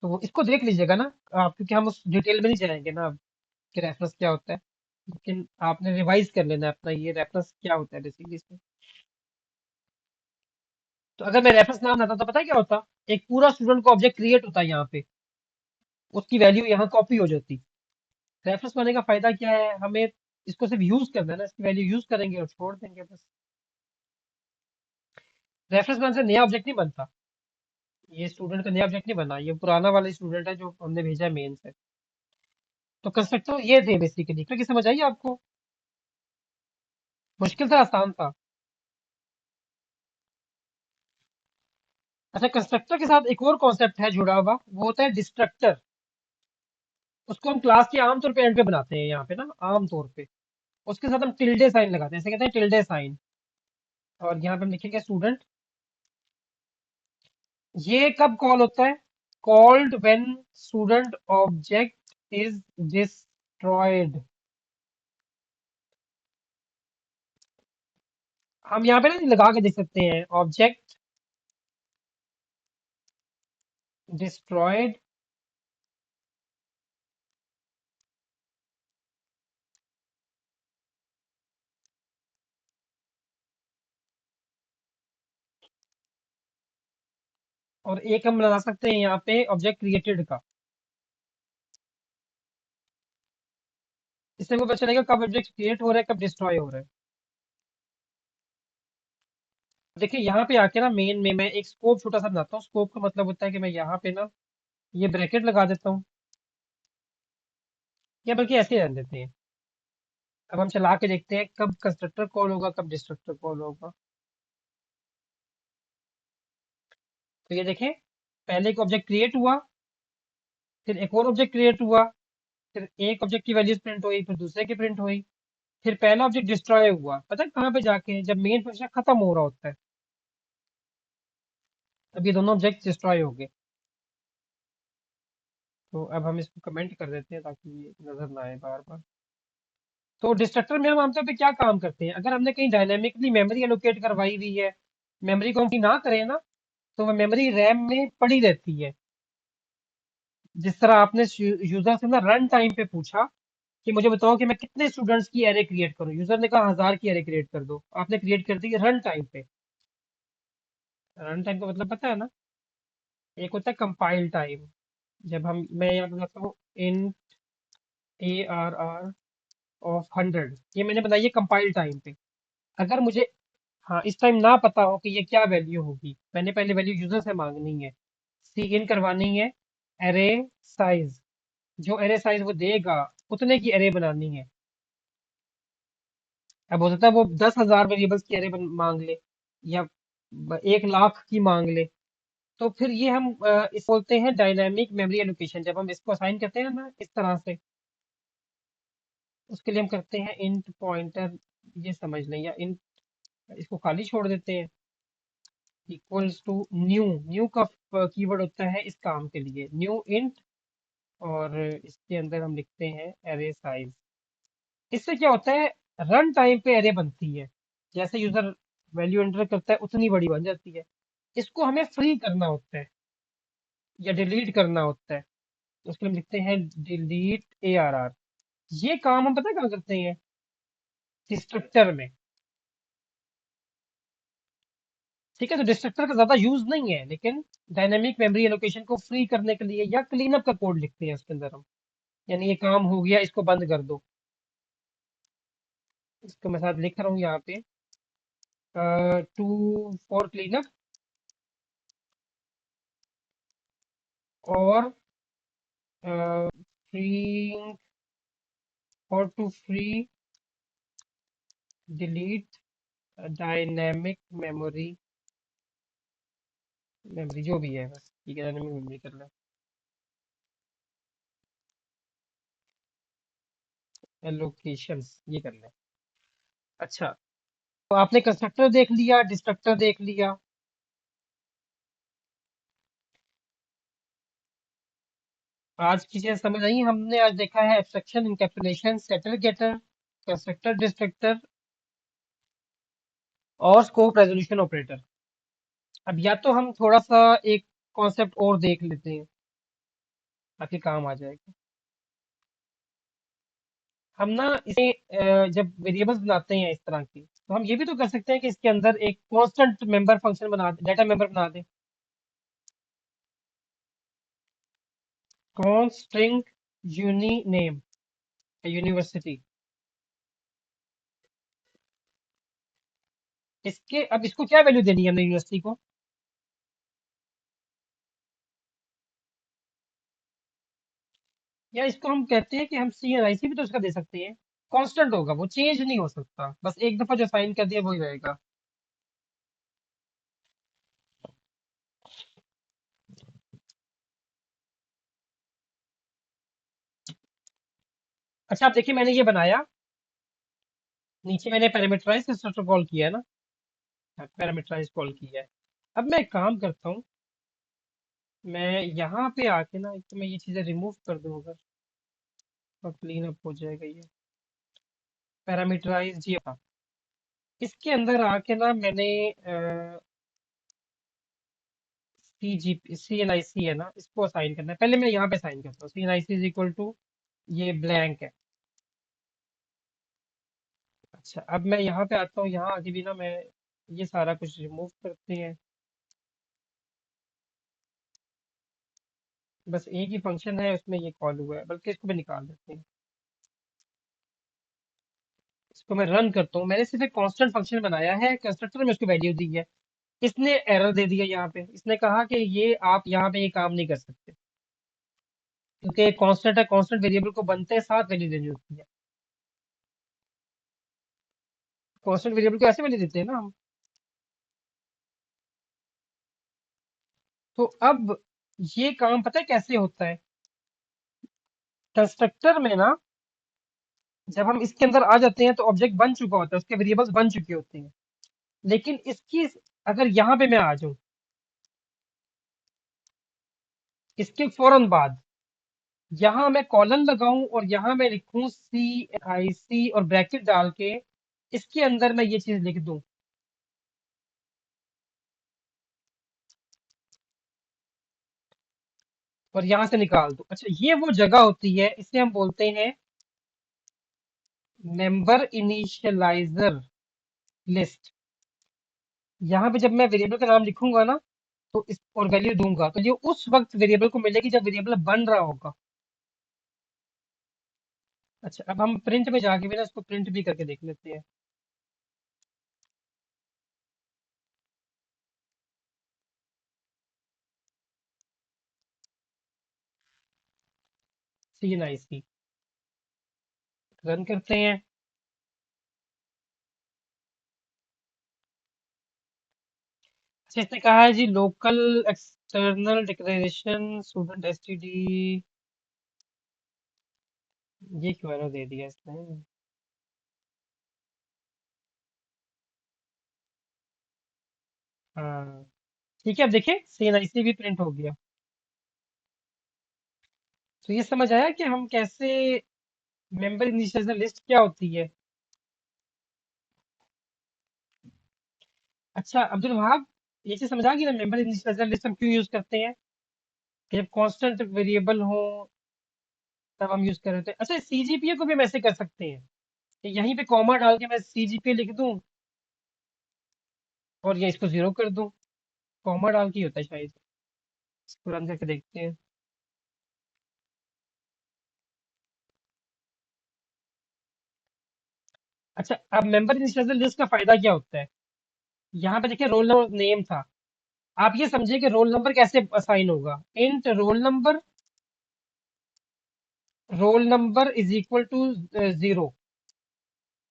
Speaker 1: तो इसको देख लीजिएगा ना आप, क्योंकि हम उस डिटेल में नहीं जाएंगे ना अब कि रेफरेंस क्या होता है। लेकिन आपने रिवाइज कर लेना है अपना, ये रेफरेंस क्या होता है बेसिकली इसमें। तो अगर मैं रेफरेंस नाम लाता तो पता है क्या होता? एक पूरा स्टूडेंट को ऑब्जेक्ट क्रिएट होता है यहाँ पे, उसकी वैल्यू यहाँ कॉपी हो जाती। रेफरेंस बनाने का फायदा क्या है? हमें इसको सिर्फ यूज करना है ना, इसकी वैल्यू यूज करेंगे और छोड़ देंगे बस। रेफरेंस बनाने से नया ऑब्जेक्ट नहीं बनता, ये स्टूडेंट का नया ऑब्जेक्ट नहीं बना, ये पुराना वाला स्टूडेंट है जो हमने भेजा है मेन से। तो कंस्ट्रक्टर ये थे बेसिकली, क्योंकि समझ आई आपको? मुश्किल था आसान था? अच्छा, कंस्ट्रक्टर के साथ एक और कॉन्सेप्ट है जुड़ा हुआ, वो होता है डिस्ट्रक्टर। उसको हम क्लास के आमतौर पे एंड पे बनाते हैं यहाँ पे ना, आमतौर पे उसके साथ हम टिल्डे साइन लगाते हैं, ऐसे कहते हैं टिल्डे साइन। और यहाँ पे हम लिखेंगे स्टूडेंट। ये कब कॉल होता है? Called when student object is destroyed. हम यहाँ पे ना लगा के देख सकते हैं, ऑब्जेक्ट डिस्ट्रॉयड। और एक हम लगा सकते हैं यहाँ पे ऑब्जेक्ट क्रिएटेड का। इससे हमको पता चलेगा कब ऑब्जेक्ट क्रिएट हो रहा है, कब डिस्ट्रॉय हो रहा है। देखिए यहाँ पे आके ना मेन में मैं एक स्कोप छोटा सा बनाता हूँ। स्कोप का मतलब होता है कि मैं यहाँ पे ना ये ब्रैकेट लगा देता हूँ, या बल्कि ऐसे ही रहने देते हैं। अब हम चला के देखते हैं कब कंस्ट्रक्टर कॉल होगा, कब डिस्ट्रक्टर कॉल होगा। तो ये देखें, पहले एक ऑब्जेक्ट क्रिएट हुआ, फिर एक और ऑब्जेक्ट क्रिएट हुआ, फिर एक ऑब्जेक्ट की वैल्यूज प्रिंट हुई, फिर दूसरे की प्रिंट हुई, फिर पहला ऑब्जेक्ट डिस्ट्रॉय हुआ। पता है कहाँ पे जाके? जब मेन फंक्शन खत्म हो रहा होता है, तब ये दोनों ऑब्जेक्ट डिस्ट्रॉय हो गए। तो अब हम इसको कमेंट कर देते हैं ताकि ये नजर ना आए बार बार। तो डिस्ट्रक्टर में हम आमतौर पे क्या काम करते हैं? अगर हमने कहीं डायनेमिकली मेमोरी एलोकेट करवाई हुई है, मेमोरी को हम फ्री ना करें ना, तो वह मेमोरी रैम में पड़ी रहती है। जिस तरह आपने यूजर से ना रन टाइम पे पूछा कि मुझे बताओ कि मैं कितने स्टूडेंट्स की एरे क्रिएट करूं, यूजर ने कहा 1000 की एरे क्रिएट कर दो, आपने क्रिएट कर दी रन टाइम पे। रन टाइम का मतलब पता है ना? एक होता है कंपाइल टाइम। जब हम मैं यहाँ पे बताता हूँ इन ARR ऑफ 100, ये मैंने बताया कंपाइल टाइम पे। अगर मुझे, हाँ, इस टाइम ना पता हो कि ये क्या वैल्यू होगी, मैंने पहले वैल्यू यूजर से मांगनी है, सी इन करवानी है, एरे साइज, जो एरे साइज वो देगा उतने की एरे बनानी है। अब हो सकता है वो 10,000 वेरिएबल्स की एरे मांग ले, या 1 लाख की मांग ले। तो फिर ये हम इस बोलते हैं डायनामिक मेमोरी एलोकेशन। जब हम इसको असाइन करते हैं ना इस तरह से, उसके लिए हम करते हैं इंट पॉइंटर, ये समझ लें, या इंट, इसको खाली छोड़ देते हैं, इक्वल्स टू न्यू। न्यू का कीवर्ड होता है इस काम के लिए न्यू इंट, और इसके अंदर हम लिखते हैं एरे साइज। इससे क्या होता है, रन टाइम पे एरे बनती है, जैसे यूजर वैल्यू एंटर करता है उतनी बड़ी बन जाती है। इसको हमें फ्री करना होता है या डिलीट करना होता है, उसके लिए हम लिखते हैं डिलीट ARR। ये काम हम पता है कहाँ करते हैं? डिस्ट्रक्टर में। ठीक है, तो डिस्ट्रक्टर का ज्यादा यूज नहीं है, लेकिन डायनेमिक मेमोरी एलोकेशन को फ्री करने के लिए या क्लीन अप का कोड लिखते हैं उसके अंदर हम। यानी ये काम हो गया, इसको बंद कर दो। इसको मैं साथ लिख रहा हूँ यहाँ पे, टू फॉर क्लीन अप, और फ्री, और to free delete dynamic memory, memory जो भी है, बस ठीक है, डायनेमिक मेमोरी कर ले, एलोकेशंस ये कर ले। अच्छा, तो आपने कंस्ट्रक्टर देख लिया, डिस्ट्रक्टर देख लिया। आज की चीजें समझ आई हमने। आज देखा है abstraction, encapsulation, setter getter, constructor, destructor, और स्कोप रेजोल्यूशन ऑपरेटर। अब या तो हम थोड़ा सा एक कॉन्सेप्ट और देख लेते हैं ताकि काम आ जाएगा। हम ना इसे जब वेरिएबल्स बनाते हैं इस तरह की, तो हम ये भी तो कर सकते हैं कि इसके अंदर एक कांस्टेंट मेंबर फंक्शन बना दे, डाटा मेंबर बना दे, const string uni name, university. इसके अब इसको क्या वैल्यू देनी है हमने यूनिवर्सिटी को? या इसको हम कहते हैं कि हम CNIC भी तो उसका दे सकते हैं। कांस्टेंट होगा, वो चेंज नहीं हो सकता, बस एक दफा जो साइन कर दिया वही रहेगा। अच्छा, आप देखिए, मैंने ये बनाया, नीचे मैंने पैरामीटराइज कंस्ट्रक्टर कॉल किया है ना, पैरामीटराइज कॉल किया है। अब मैं एक काम करता हूँ, मैं यहाँ पे आके ना, एक तो मैं ये चीजें रिमूव कर दूँ अगर, तो क्लीन अप हो जाएगा ये। पैरामीटराइज ये था, इसके अंदर आके ना मैंने CNIC है ना, इसको असाइन करना है। पहले मैं यहाँ पे साइन करता हूँ, CNIC इज इक्वल टू, ये ब्लैंक है। अच्छा, अब मैं यहाँ पे आता हूँ, यहाँ आके भी ना मैं ये सारा कुछ रिमूव करते हैं। बस एक ही फंक्शन है उसमें ये कॉल हुआ है, बल्कि इसको भी निकाल देते हैं। इसको मैं रन करता हूँ, मैंने सिर्फ एक कांस्टेंट फंक्शन बनाया है, कंस्ट्रक्टर में उसको वैल्यू दी है। इसने एरर दे दिया यहाँ पे, इसने कहा कि ये आप यहाँ पे ये काम नहीं कर सकते, क्योंकि कांस्टेंट है, कांस्टेंट वेरिएबल को बनते साथ वैल्यू देनी होती है। कांस्टेंट वेरिएबल को ऐसे वैल्यू देते हैं ना हम। तो अब ये काम पता है कैसे होता है? कंस्ट्रक्टर में ना, जब हम इसके अंदर आ जाते हैं तो ऑब्जेक्ट बन चुका होता है, उसके वेरिएबल्स बन चुके होते हैं। लेकिन इसकी, अगर यहाँ पे मैं आ जाऊं, इसके फौरन बाद यहाँ मैं कॉलन लगाऊं और यहाँ मैं लिखूं CNIC और ब्रैकेट डाल के इसके अंदर मैं ये चीज लिख दूं, और यहाँ से निकाल दो। अच्छा, ये वो जगह होती है, इसे हम बोलते हैं मेंबर इनिशियलाइजर लिस्ट। यहाँ पे जब मैं वेरिएबल का नाम लिखूंगा ना, तो इस और वैल्यू दूंगा, तो ये उस वक्त वेरिएबल को मिलेगी जब वेरिएबल बन रहा होगा। अच्छा, अब हम प्रिंट में जाके भी ना इसको प्रिंट भी करके देख लेते हैं। सी एन आई सी रन करते हैं। अच्छा, इसने कहा है जी local external declaration student STD. ये क्यों एरर दे दिया इसने? हाँ, ठीक है, अब देखिए सी एन आई सी भी प्रिंट हो गया। तो ये समझ आया कि हम कैसे मेंबर इनिशियलाइजर लिस्ट क्या होती है। अच्छा अब्दुल वहाब, ये चीज समझ आ गई ना, मेंबर इनिशियलाइजर लिस्ट हम क्यों यूज करते हैं? कि जब कांस्टेंट वेरिएबल हो तब हम यूज कर रहे थे। अच्छा, सीजीपीए को भी हम ऐसे कर सकते हैं कि यहीं पे कॉमा डाल के मैं सीजीपीए लिख दूं और ये इसको जीरो कर दूं। कॉमा डाल के ही होता है शायद। इसको रन करके देखते हैं। अच्छा, अब मेंबर इनिशियलाइजर लिस्ट का फायदा क्या होता है? यहाँ पे देखिए रोल नंबर नेम था। आप ये समझिए कि रोल नंबर कैसे असाइन होगा। Int roll number is equal to 0।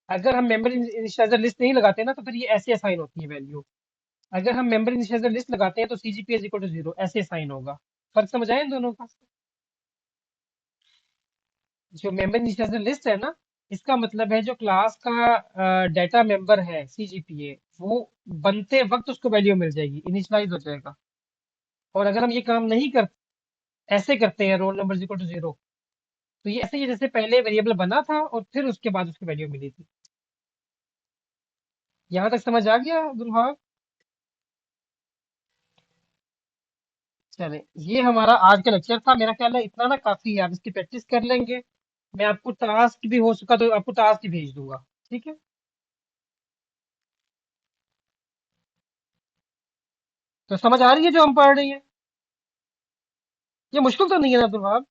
Speaker 1: अगर हम मेंबर इनिशियलाइजर लिस्ट नहीं लगाते ना, तो फिर ये ऐसे असाइन होती है वैल्यू। अगर हम मेंबर इनिशियलाइजर लिस्ट लगाते हैं तो सीजीपी इज इक्वल टू 0 ऐसे असाइन होगा। फर्क समझ आया इन दोनों का? जो मेंबर इनिशियलाइजर लिस्ट है ना, इसका मतलब है जो क्लास का डाटा मेंबर है सीजीपीए, वो बनते वक्त उसको वैल्यू मिल जाएगी, इनिशियलाइज हो जाएगा। और अगर हम ये काम नहीं कर ऐसे करते हैं रोल नंबर इक्वल टू 0, तो ये ऐसे ही है जैसे पहले वेरिएबल बना था और फिर उसके बाद उसकी वैल्यू मिली थी। यहाँ तक समझ आ गया अब्दुल वहाब? चले, ये हमारा आज का लेक्चर था। मेरा ख्याल है इतना ना काफी है, आप इसकी प्रैक्टिस कर लेंगे। मैं आपको टास्क भी हो सका तो आपको टास्क भी भेज दूंगा। ठीक है? तो समझ आ रही है जो हम पढ़ रही है? ये मुश्किल तो नहीं है ना अब्दुल वहाब?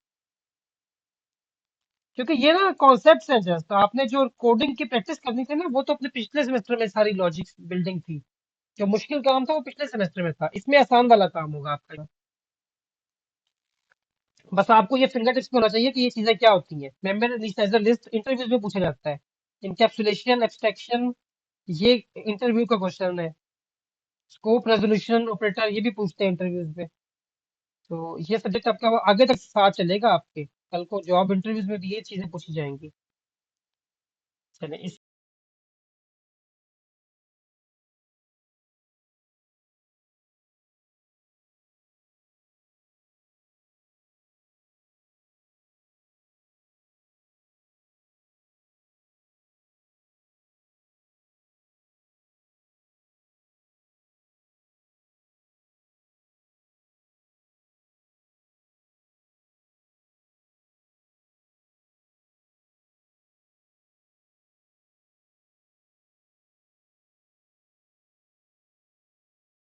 Speaker 1: क्योंकि ये ना कॉन्सेप्ट्स हैं जस्ट, तो आपने जो कोडिंग की प्रैक्टिस करनी थी ना, वो तो अपने पिछले सेमेस्टर में सारी लॉजिक बिल्डिंग थी। जो मुश्किल काम था वो पिछले सेमेस्टर में था, इसमें आसान वाला काम होगा आपका। बस आपको ये फिंगर टिप्स में होना चाहिए कि ये चीजें क्या होती हैं। मेंबर इनिशियलाइजर लिस्ट इंटरव्यूज में पूछा जाता है। इनकैप्सुलेशन एब्स्ट्रैक्शन, ये इंटरव्यू का क्वेश्चन है। स्कोप रेजोल्यूशन ऑपरेटर, ये भी पूछते हैं इंटरव्यूज में। तो ये सब्जेक्ट आपका वो आगे तक साथ चलेगा आपके, कल को जॉब इंटरव्यूज में भी ये चीजें पूछी जाएंगी। चलिए,